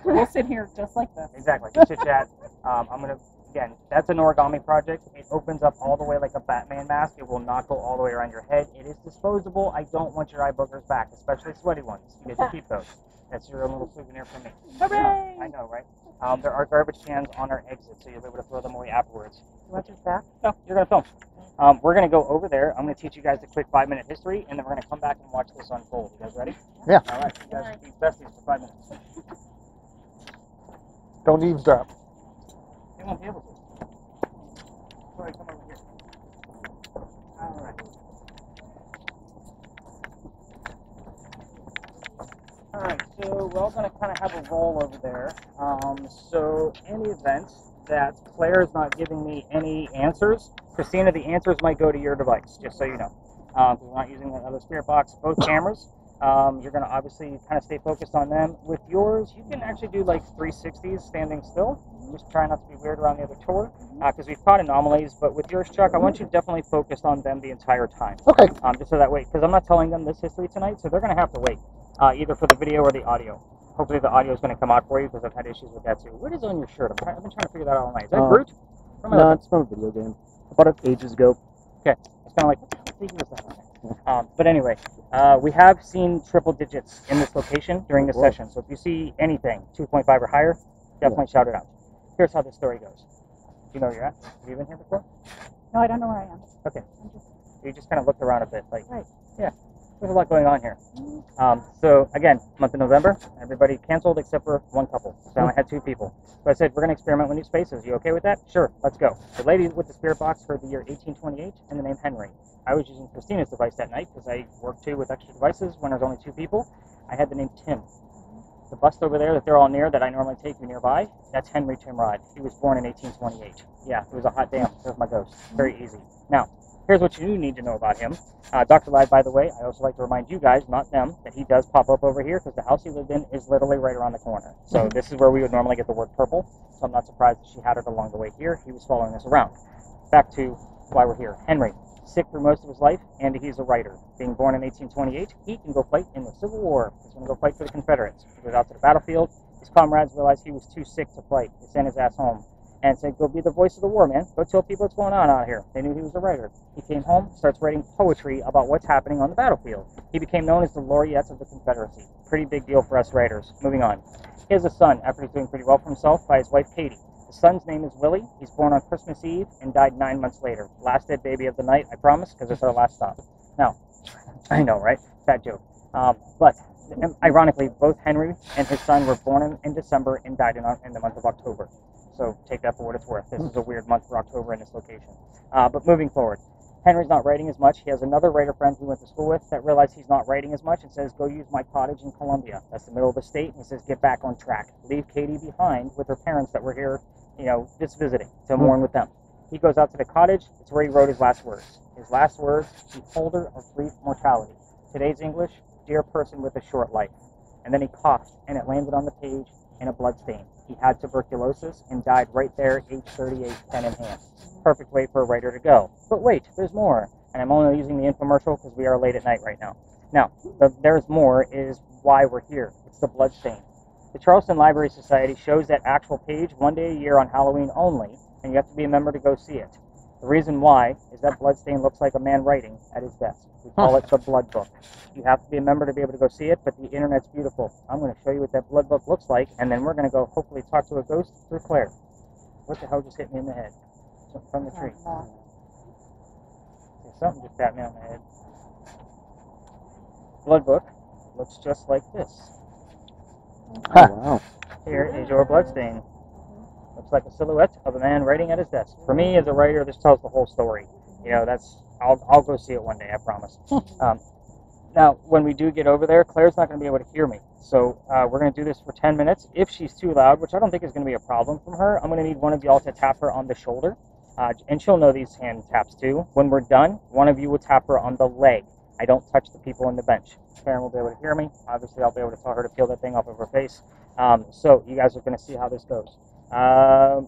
[SPEAKER 5] We'll sit here just like this.
[SPEAKER 1] Exactly. Chit chat. I'm gonna Again, that's an origami project. It opens up all the way like a Batman mask. It will not go all the way around your head. It is disposable. I don't want your eye boogers back, especially sweaty ones. You get to keep those. That's your little souvenir from me.
[SPEAKER 5] Hooray!
[SPEAKER 1] I know, right? There are garbage cans on our exit, so you'll be able to throw them away afterwards.
[SPEAKER 5] You want yours back?
[SPEAKER 1] No, you're going to film. We're going to go over there. I'm going to teach you guys a quick 5-minute history, and then we're going to come back and watch this unfold. You guys ready?
[SPEAKER 3] Yeah.
[SPEAKER 1] All right. You guys be besties for 5 minutes.
[SPEAKER 3] Don't eavesdrop.
[SPEAKER 1] They won't be able to. Sorry, come over here. All right. All right, so we're all going to kind of have a roll over there. So in the event that Claire is not giving me any answers, Christina, the answers might go to your device, just so you know. Because we're not using another spirit box. Both cameras, you're going to obviously kind of stay focused on them. With yours, you can actually do like 360s standing still. Just try not to be weird around the other tour, because we've caught anomalies. But with yours, Chuck, I want you definitely focused on them the entire time.
[SPEAKER 3] Okay.
[SPEAKER 1] Just so that way, because I'm not telling them this history tonight, so they're going to have to wait, either for the video or the audio. Hopefully the audio is going to come out for you, because I've had issues with that too. What is on your shirt? I've been trying to figure that out all night. Is that Groot?
[SPEAKER 4] No, it's from a video game. I bought it ages ago.
[SPEAKER 1] Okay. It's kind of like, what the heck is that? But anyway, we have seen triple digits in this location during this session. So if you see anything 2.5 or higher, definitely shout it out. Here's how this story goes. Do you know where you're at? Have you been here before?
[SPEAKER 5] No, I don't know where I am.
[SPEAKER 1] Okay. You just kind of looked around a bit. Like,
[SPEAKER 5] Right.
[SPEAKER 1] yeah, there's a lot going on here. So again, month of November, everybody canceled except for one couple. So I only had 2 people. So I said, we're going to experiment with new spaces. You okay with that? Sure, let's go. The lady with the spirit box heard the year 1828 and the name Henry. I was using Christina's device that night because I worked too with extra devices when there's only 2 people. I had the name Tim. The bust over there that they're all near that I normally take you nearby, that's Henry Timrod. He was born in 1828. Yeah, it was a hot damn. There's my ghost. Very easy. Now, here's what you need to know about him. Dr. Live, by the way, I also like to remind you guys, not them, that he does pop up over here because the house he lived in is literally right around the corner. So this is where we would normally get the word purple. So I'm not surprised that she had it along the way here. He was following us around. Back to why we're here. Henry, sick through most of his life, and he's a writer. Being born in 1828, he can go fight in the Civil War. He's going to go fight for the Confederates. He goes out to the battlefield. His comrades realized he was too sick to fight. They sent his ass home and said, go be the voice of the war, man. Go tell people what's going on out here. They knew he was a writer. He came home, starts writing poetry about what's happening on the battlefield. He became known as the laureates of the Confederacy. Pretty big deal for us writers. Moving on. He has a son, after he's doing pretty well for himself, by his wife, Katie. The son's name is Willie. He's born on Christmas Eve and died 9 months later. Last dead baby of the night, I promise, because it's our last stop. Now, I know, right? Fat joke. But ironically, both Henry and his son were born in December and died in the month of October. So take that for what it's worth. This is a weird month for October in this location. But moving forward, Henry's not writing as much. He has another writer friend he went to school with that realized he's not writing as much and says, go use my cottage in Columbia. That's the middle of the state. And he says, get back on track. Leave Katie behind with her parents that were here, just visiting to mourn with them. He goes out to the cottage. It's where he wrote his last words. His last words, beholder of brief mortality. Today's English, dear person with a short life. And then he coughed, and it landed on the page in a blood stain. He had tuberculosis and died right there, age 38, pen in hand. Perfect way for a writer to go. But wait, there's more. And I'm only using the infomercial because we are late at night right now. Now, the there's more is why we're here. It's the blood stain. The Charleston Library Society shows that actual page 1 day a year on Halloween only, and you have to be a member to go see it. The reason why is that blood stain looks like a man writing at his desk. We call it the blood book. You have to be a member to be able to go see it, but the internet's beautiful. I'm going to show you what that blood book looks like, and then we're going to go hopefully talk to a ghost through Claire. What the hell just hit me in the head? Something from the tree. Something just tapped me on the head. Blood book looks just like this.
[SPEAKER 3] Huh.
[SPEAKER 4] Wow.
[SPEAKER 1] Here is your blood stain. Looks like a silhouette of a man writing at his desk. For me, as a writer, this tells the whole story. I'll go see it one day, I promise. Now, when we do get over there, Claire's not going to be able to hear me. So we're going to do this for 10 minutes. If she's too loud, which I don't think is going to be a problem from her, I'm going to need one of y'all to tap her on the shoulder. And she'll know these hand taps too. When we're done, one of you will tap her on the leg. I don't touch the people on the bench. Karen will be able to hear me. Obviously, I'll be able to tell her to peel that thing off of her face. So you guys are going to see how this goes.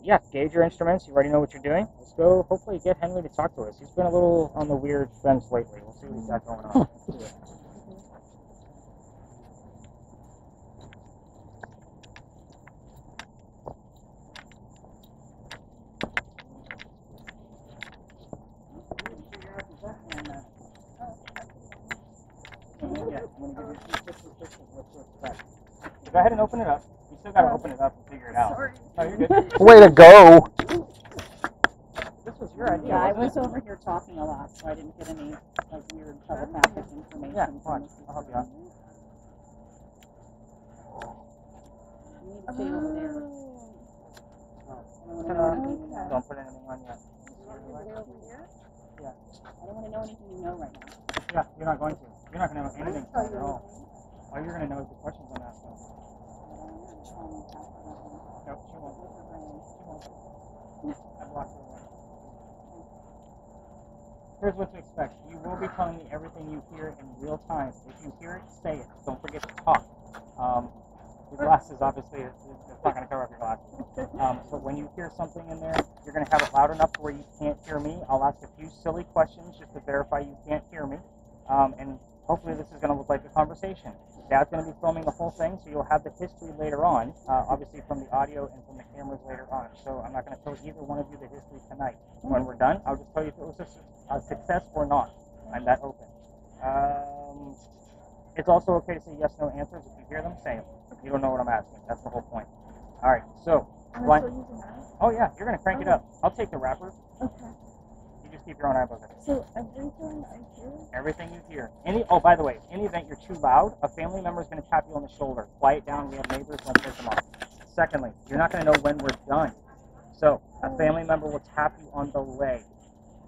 [SPEAKER 1] Yeah, gauge your instruments. You already know what you're doing. Let's go hopefully get Henry to talk to us. He's been a little on the weird fence lately. We'll see what he's got going on. Let's do it. to expect. So go ahead and open it up. You still got to open it up and figure it out.
[SPEAKER 2] Sorry.
[SPEAKER 1] No, you're good.
[SPEAKER 3] Way to go!
[SPEAKER 1] This was your idea,
[SPEAKER 5] Yeah, I
[SPEAKER 1] wasn't
[SPEAKER 5] was over here talking a lot, so I didn't get any like weird telepathic information.
[SPEAKER 1] Yeah,
[SPEAKER 5] from
[SPEAKER 1] watch.
[SPEAKER 5] this.
[SPEAKER 1] I'll help you out.
[SPEAKER 5] You need to stay over there. I don't want to know anything you know.
[SPEAKER 1] Don't put anything on yet.
[SPEAKER 5] I don't want to know anything you know right now.
[SPEAKER 1] Yeah, you're not going to. You're not going to know anything at all. All you're going to know is the questions I'm asking. Nope, she won't. I blocked her away. Here's what to expect. You will be telling me everything you hear in real time. If you hear it, say it. Don't forget to talk. Your glasses, obviously, it's not going to cover up your glasses. So when you hear something in there, you're going to have it loud enough to where you can't hear me. I'll ask a few silly questions just to verify you can't hear me. And hopefully this is going to look like a conversation. Dad's going to be filming the whole thing, so you'll have the history later on, obviously from the audio and from the cameras later on. So I'm not going to tell either one of you the history tonight. When we're done, I'll just tell you if it was a success or not. I'm that open. It's also okay to say yes, no answers. If you hear them, say them. You don't know what I'm asking. That's the whole point. All right, so. Oh, yeah, you're going to crank it up. I'll take the wrapper.
[SPEAKER 2] Okay.
[SPEAKER 1] You just keep your own eye book.
[SPEAKER 2] So everything I hear?
[SPEAKER 1] Everything you hear. Oh, by the way, in the event you're too loud, a family member is going to tap you on the shoulder. Quiet down. We have neighbors. Don't piss them off. Secondly, you're not going to know when we're done. So a family member will tap you on the leg.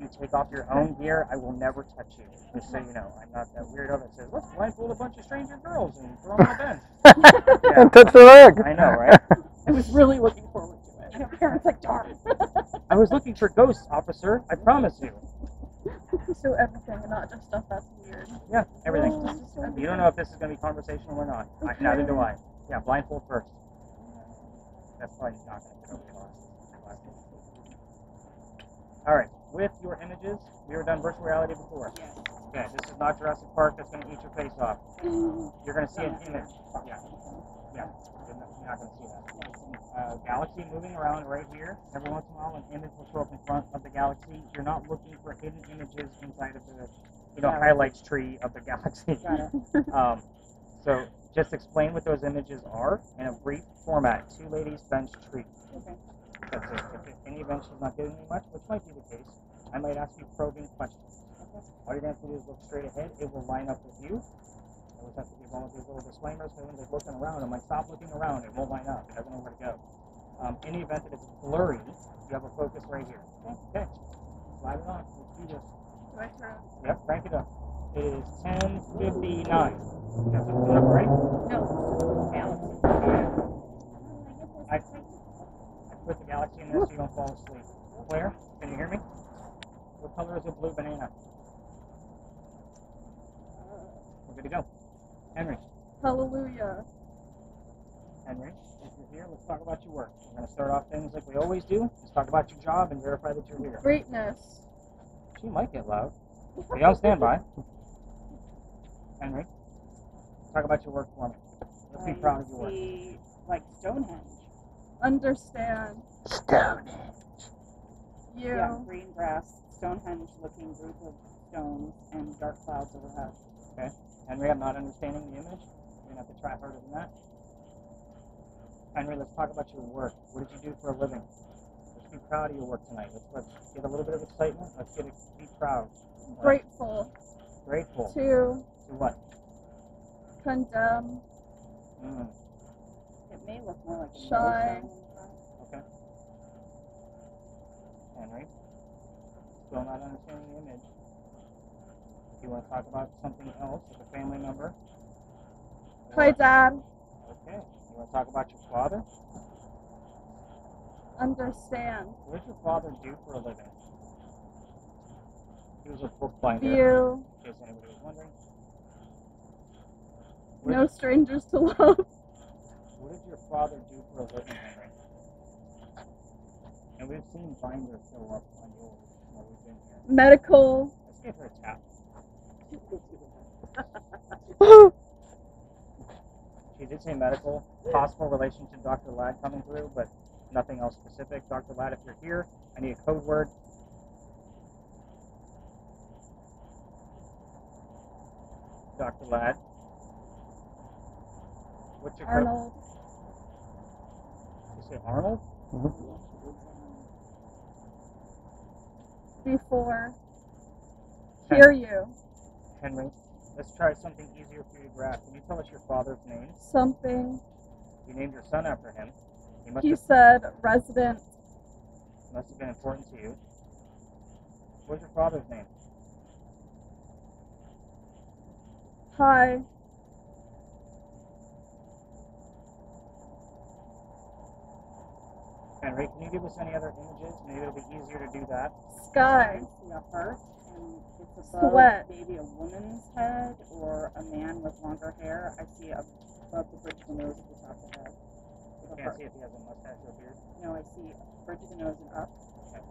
[SPEAKER 1] You take off your own gear, I will never touch you. Just so you know, I'm not that weirdo that says, let's blindfold a bunch of stranger girls and throw them on the bench. Yeah.
[SPEAKER 3] And touch the leg!
[SPEAKER 1] I know, right?
[SPEAKER 5] I was really looking forward to it. My parents like, darn.
[SPEAKER 1] I was looking for ghosts, officer. I promise you.
[SPEAKER 2] So everything, and not just stuff that's weird.
[SPEAKER 1] Yeah, everything. You don't know if this is going to be conversational or not. Neither do I. Yeah, blindfold first. That's why you're not going to get over your glasses. All right. With your images, we were done virtual reality before.
[SPEAKER 5] Yes.
[SPEAKER 1] Okay, this is not Jurassic Park that's going to eat your face off. You're going to see an image. Yeah. Yeah. You're not going to see that. Galaxy moving around right here. Every once in a while, an image will show up in front of the galaxy. You're not looking for hidden images inside of the, highlights tree of the galaxy. So just explain what those images are in a brief format. Two ladies, bench, tree.
[SPEAKER 5] Okay.
[SPEAKER 1] That's it. If in any event she's not getting me much, which might be the case, I might ask you probing questions. Okay. All you're going to have to do is look straight ahead. It will line up with you. I always have to give all of these little disclaimers because when they're looking around, I'm like, stop looking around. It won't line up. It doesn't know where to go. In the event that it's blurry, you have a focus right here. Okay. Slide it on. Let's do this.
[SPEAKER 2] Do I turn?
[SPEAKER 1] Yep, crank it up. It is 10:59. That's the number, right?
[SPEAKER 5] No, Galaxy.
[SPEAKER 1] I put the galaxy in there so you don't fall asleep. Claire, can you hear me? What color is a blue banana? We're good to go. Henry.
[SPEAKER 2] Hallelujah.
[SPEAKER 1] Henry, if you're here, let's talk about your work. We're going to start off things like we always do. Let's talk about your job and verify that you're here.
[SPEAKER 2] Greatness.
[SPEAKER 1] She might get loud. Be on standby. Henry, talk about your work for me. Let's be proud of your work.
[SPEAKER 5] See, like Stonehenge.
[SPEAKER 2] Understand.
[SPEAKER 3] Stonehenge.
[SPEAKER 2] You.
[SPEAKER 5] Yeah, green grass, Stonehenge-looking group of stones and dark clouds overhead.
[SPEAKER 1] Okay. Henry, I'm not understanding the image. You're going to have to try harder than that. Henry, let's talk about your work. What did you do for a living? Let's be proud of your work tonight. Let's get a little bit of excitement. Let's be proud.
[SPEAKER 2] Grateful.
[SPEAKER 1] Grateful.
[SPEAKER 2] To
[SPEAKER 1] what?
[SPEAKER 2] condemn.
[SPEAKER 5] It may look more like a
[SPEAKER 2] Shine.
[SPEAKER 1] Okay. Henry, still not understanding the image. If you want to talk about something else, like a family member.
[SPEAKER 2] Hi, Dad.
[SPEAKER 1] Okay. You want to talk about your father?
[SPEAKER 2] Understand.
[SPEAKER 1] What did your father do for a living? He was a bookbinder.
[SPEAKER 2] View.
[SPEAKER 1] In case anybody was wondering.
[SPEAKER 2] No strangers to love.
[SPEAKER 1] What did your father do for a living, Henry? And we've seen binders show up on yours while we've been here.
[SPEAKER 2] Medical.
[SPEAKER 1] Let's give her a tap. She did say medical. Possible relation to Dr. Ladd coming through, but nothing else specific. Dr. Ladd, if you're here, I need a code word. Dr. Ladd. What's your
[SPEAKER 2] Arnold.
[SPEAKER 1] You say Arnold?
[SPEAKER 2] Before. Hear you.
[SPEAKER 1] Henry, let's try something easier for you to grasp. Can you tell us your father's name?
[SPEAKER 2] Something.
[SPEAKER 1] You named your son after him.
[SPEAKER 2] He said resident.
[SPEAKER 1] Must have been important to you. What's your father's name?
[SPEAKER 2] Hi.
[SPEAKER 1] Henry, can you give us any other images? Maybe it'll be easier to do that.
[SPEAKER 2] Sky.
[SPEAKER 5] I see a heart, and it's above
[SPEAKER 2] Sweat.
[SPEAKER 5] maybe a woman's head or a man with longer hair. I see above the bridge of the nose at the top of the head.
[SPEAKER 1] You
[SPEAKER 5] With a
[SPEAKER 1] can't
[SPEAKER 5] heart.
[SPEAKER 1] see if he has a mustache or a beard.
[SPEAKER 5] No, I see bridge of the nose and up,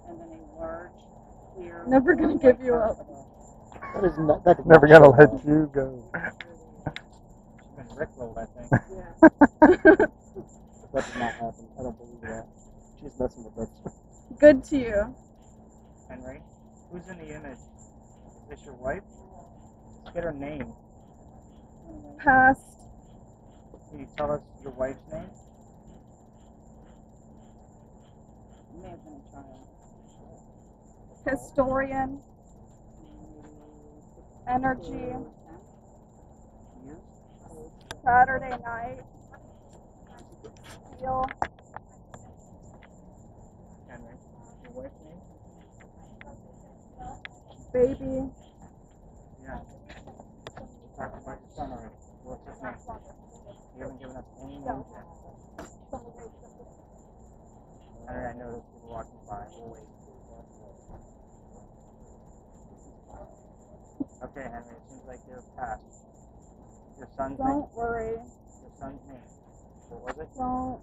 [SPEAKER 5] and then a large, clear.
[SPEAKER 2] Never gonna
[SPEAKER 5] white
[SPEAKER 2] give you
[SPEAKER 5] heart
[SPEAKER 2] up.
[SPEAKER 5] above.
[SPEAKER 4] That is not. That did
[SPEAKER 3] Never
[SPEAKER 4] not
[SPEAKER 3] gonna
[SPEAKER 4] show
[SPEAKER 3] let
[SPEAKER 4] up.
[SPEAKER 3] you go.
[SPEAKER 1] She's been rickrolled, I think.
[SPEAKER 5] Yeah.
[SPEAKER 4] That did not happen. I don't believe that. She's messing with us.
[SPEAKER 2] Good to you.
[SPEAKER 1] Henry, who's in the image? Is this your wife? Let's get her name.
[SPEAKER 2] Past.
[SPEAKER 1] Can you tell us your wife's name?
[SPEAKER 5] It may have been a child.
[SPEAKER 2] Historian. Energy.
[SPEAKER 1] Years?
[SPEAKER 2] Saturday night. Steel.
[SPEAKER 1] Henry, your wife's name?
[SPEAKER 2] Baby.
[SPEAKER 1] Yeah. We talked about your son already. What's his name? You haven't given us any names yet. Henry, I know there's people walking by. We'll wait. Okay, Henry, it seems like you're past. Your son's name?
[SPEAKER 2] Don't worry.
[SPEAKER 1] Your son's name. What was it?
[SPEAKER 2] Don't.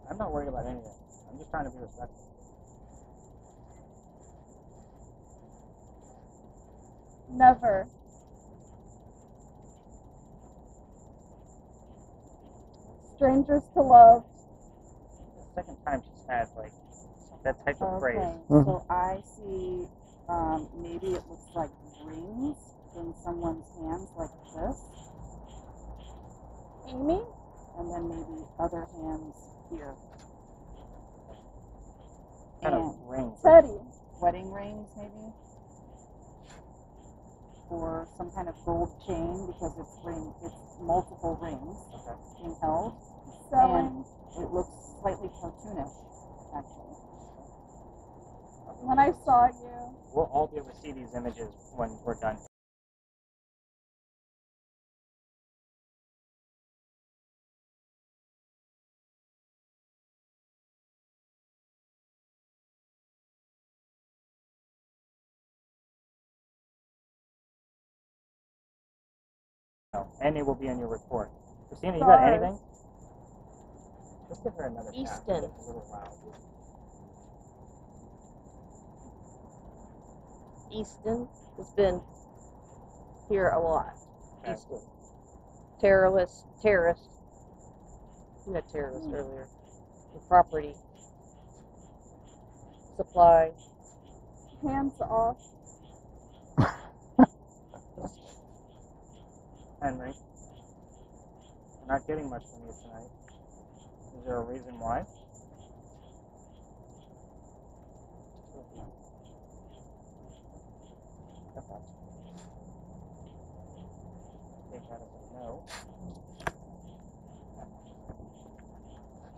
[SPEAKER 1] I'm not worried about anything. I'm just trying to be respectful.
[SPEAKER 2] Never. Strangers to love.
[SPEAKER 1] The second time she's had, like, that type of phrase.
[SPEAKER 5] Okay,
[SPEAKER 3] Mhm.
[SPEAKER 5] so I see maybe it looks like rings in someone's hands like this,
[SPEAKER 2] Amy?
[SPEAKER 5] and then maybe other hands here.
[SPEAKER 1] Kind
[SPEAKER 5] And
[SPEAKER 1] of ring.
[SPEAKER 2] Teddy.
[SPEAKER 5] wedding rings maybe? Or some kind of gold chain because it's multiple rings being held.
[SPEAKER 2] Selling.
[SPEAKER 5] It looks slightly cartoonish, actually.
[SPEAKER 2] When I saw you.
[SPEAKER 1] We'll all be able to see these images when we're done. And it will be in your report. Christina, you got
[SPEAKER 2] Stars.
[SPEAKER 1] anything? Let's give her another tap.
[SPEAKER 6] Easton.
[SPEAKER 1] It's a little loud.
[SPEAKER 6] Easton has been here a lot.
[SPEAKER 1] Okay.
[SPEAKER 6] Easton. Terrorist. You met terrorist earlier. The property. Supply.
[SPEAKER 2] Hands off.
[SPEAKER 1] Henry, we're not getting much from you tonight. Is there a reason why? Take that as a no.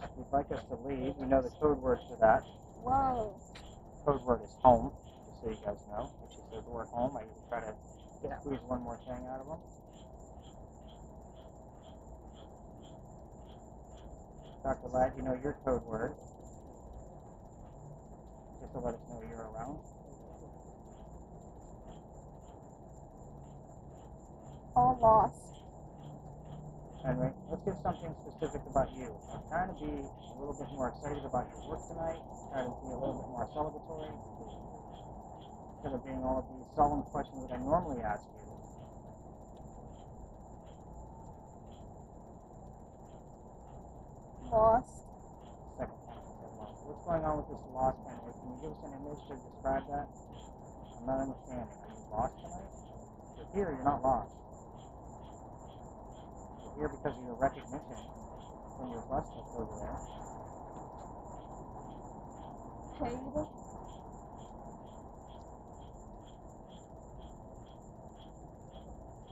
[SPEAKER 1] If you'd like us to leave, you know the code word for that.
[SPEAKER 2] Whoa.
[SPEAKER 1] Code word is home, just so you guys know. If she says the word home, I usually try to squeeze one more thing out of them. Dr. Ladd, you know your code word. Just to let us know you're around.
[SPEAKER 2] All lost.
[SPEAKER 1] Henry, let's get something specific about you. I'm trying to be a little bit more excited about your work tonight. Trying to be a little bit more celebratory. Instead of being all of these solemn questions that I normally ask you.
[SPEAKER 2] Lost.
[SPEAKER 1] Second time I said lost. What's going on with this lost, Henry? Can you give us an image to describe that? I'm not understanding. Are you lost tonight? You're here, you're not lost. here because of your recognition when your bust is over there.
[SPEAKER 2] Paid.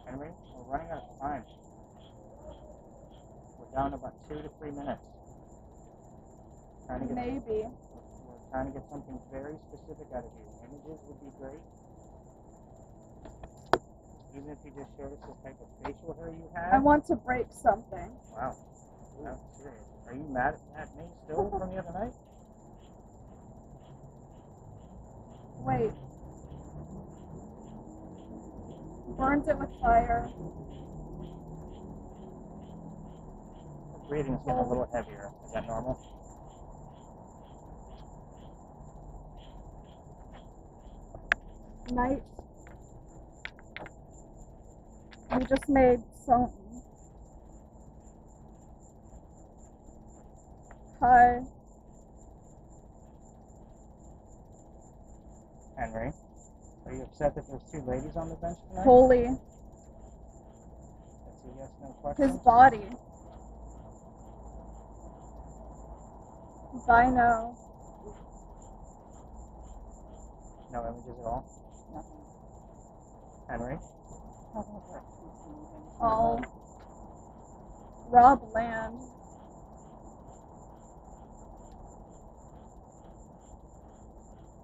[SPEAKER 1] Henry, we're running out of time. We're down to about 2 to 3 minutes.
[SPEAKER 2] Maybe.
[SPEAKER 1] We're trying to get something very specific out of you. Images would be great. Even if you just showed us the type of facial hair you have.
[SPEAKER 2] I want to break something.
[SPEAKER 1] Wow. That's serious. Are you mad at me still from the other night?
[SPEAKER 2] Wait. Burned it with fire.
[SPEAKER 1] Breathing's getting a little heavier. Is that normal?
[SPEAKER 2] Night. We just made something. Hi.
[SPEAKER 1] Henry, are you upset that there's 2 ladies on the bench tonight?
[SPEAKER 2] Holy.
[SPEAKER 1] That's a yes, no question.
[SPEAKER 2] His body. Dino.
[SPEAKER 1] No images at all?
[SPEAKER 5] Nothing.
[SPEAKER 1] Henry?
[SPEAKER 2] All. Rob land.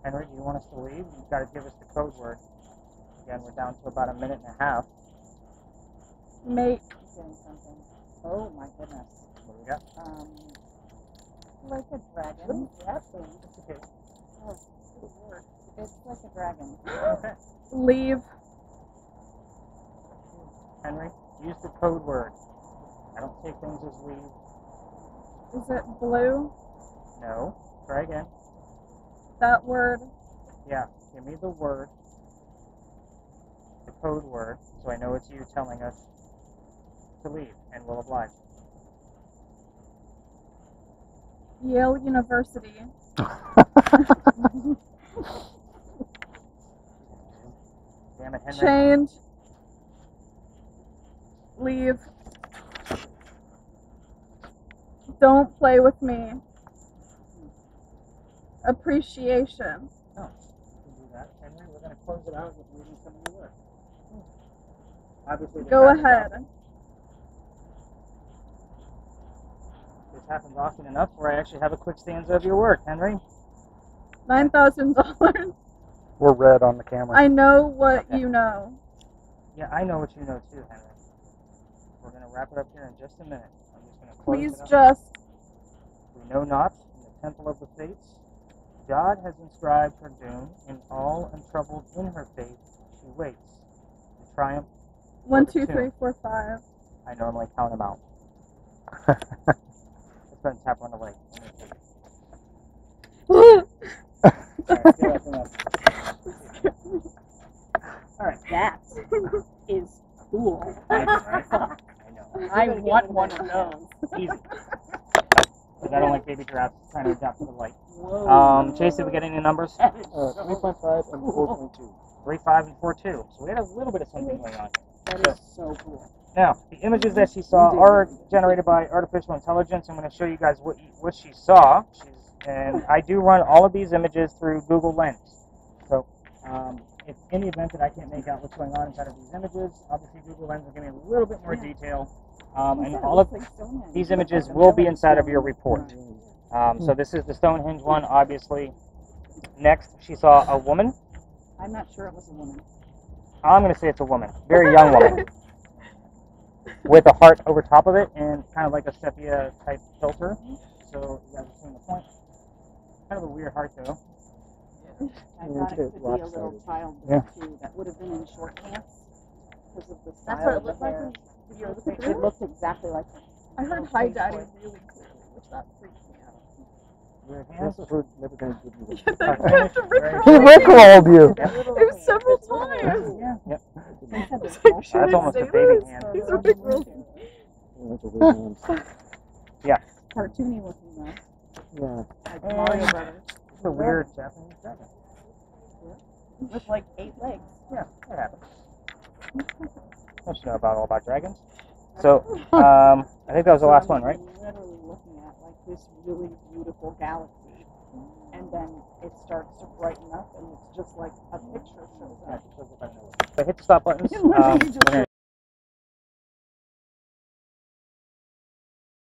[SPEAKER 1] Henry, do you want us to leave? You've got to give us the code word. Again, we're down to about 1.5 minutes.
[SPEAKER 2] Make.
[SPEAKER 5] Getting something. Oh my goodness.
[SPEAKER 1] What do we got?
[SPEAKER 5] Like a dragon.
[SPEAKER 1] Yeah, it's okay.
[SPEAKER 5] Oh, good word. It's like a dragon.
[SPEAKER 1] Okay.
[SPEAKER 2] Leave.
[SPEAKER 1] Henry, use the code word. I don't take things as leave.
[SPEAKER 2] Is it blue?
[SPEAKER 1] No. Try again.
[SPEAKER 2] That word.
[SPEAKER 1] Yeah. Give me the word. The code word. So I know it's you telling us to leave. And we'll oblige.
[SPEAKER 2] Yale University.
[SPEAKER 1] Damn it, Henry.
[SPEAKER 2] Change. Leave. Don't play with me. Appreciation.
[SPEAKER 1] No, you can do that. Henry, we're going to close it out with reading some of your work. Obviously,
[SPEAKER 2] Go ahead.
[SPEAKER 1] This happens often enough where I actually have a quick stanza of your work, Henry.
[SPEAKER 2] $9,000.
[SPEAKER 3] We're red on the camera.
[SPEAKER 2] I know what you know.
[SPEAKER 1] Yeah, I know what you know too, Henry. We're going to wrap it up here in just a minute. I'm just going to close
[SPEAKER 2] Please
[SPEAKER 1] it up.
[SPEAKER 2] just.
[SPEAKER 1] We know not, in the temple of the fates, God has inscribed her doom. In all untroubled in her faith, she waits. In triumph.
[SPEAKER 2] 1,
[SPEAKER 1] for the
[SPEAKER 2] 2, 3,
[SPEAKER 1] tomb.
[SPEAKER 2] 4, 5.
[SPEAKER 1] I normally count them out. Let's go and tap on the leg. Alright,
[SPEAKER 5] That is cool.
[SPEAKER 1] I know.
[SPEAKER 5] I want one of those.
[SPEAKER 1] Easy. Because I don't like baby giraffes trying to adapt to the light.
[SPEAKER 5] Whoa.
[SPEAKER 1] Chase, did we get any numbers?
[SPEAKER 4] 3.5 and 4.2.
[SPEAKER 1] 3, 5, and 4, 2. So we had a little bit of something going on here.
[SPEAKER 5] That is so cool.
[SPEAKER 1] Now, the images that she saw are generated by artificial intelligence. I'm going to show you guys what she saw. And I do run all of these images through Google Lens. So, if in the event that I can't make out what's going on inside of these images, obviously Google Lens will give me a little bit more detail. And all of these images will be inside of your report. So this is the Stonehenge one, obviously. Next, she saw a woman.
[SPEAKER 5] I'm not sure it was a woman.
[SPEAKER 1] I'm going to say it's a woman. Very young woman. With a heart over top of it and kind of like a sepia type filter. So you guys are seeing the point. Kind of a weird heart though.
[SPEAKER 5] I thought it could be a little child too. That would have been in short pants because of the style.
[SPEAKER 6] That's what it
[SPEAKER 5] of the
[SPEAKER 6] looked like
[SPEAKER 5] hair.
[SPEAKER 6] in the video.
[SPEAKER 5] It looked exactly like her.
[SPEAKER 2] I heard hi daddy really clearly, which that freaked me out.
[SPEAKER 1] Weird hands.
[SPEAKER 4] We're never going to give you
[SPEAKER 2] Yeah,
[SPEAKER 4] the
[SPEAKER 2] they tried to Rickroll
[SPEAKER 3] He
[SPEAKER 2] me.
[SPEAKER 3] rickrolled you.
[SPEAKER 2] It was several times.
[SPEAKER 1] Yeah. Yep.
[SPEAKER 2] I was like, should
[SPEAKER 1] That's
[SPEAKER 2] I
[SPEAKER 1] almost
[SPEAKER 2] say
[SPEAKER 1] a baby
[SPEAKER 2] this?
[SPEAKER 1] hand.
[SPEAKER 2] These are big rolls.
[SPEAKER 4] That's a weird hand.
[SPEAKER 5] Cartoony looking though.
[SPEAKER 4] Yeah.
[SPEAKER 5] Like Mario Brothers.
[SPEAKER 1] It's a weird Japanese dragon.
[SPEAKER 5] With like 8 legs.
[SPEAKER 1] Yeah, that happens. Don't you know all about dragons? So, I think that was the last one, right?
[SPEAKER 5] I'm literally looking at like this really beautiful galaxy, and then it starts to brighten up, and it's just like a picture shows up.
[SPEAKER 1] So hit the stop buttons.
[SPEAKER 5] It literally just
[SPEAKER 1] We're gonna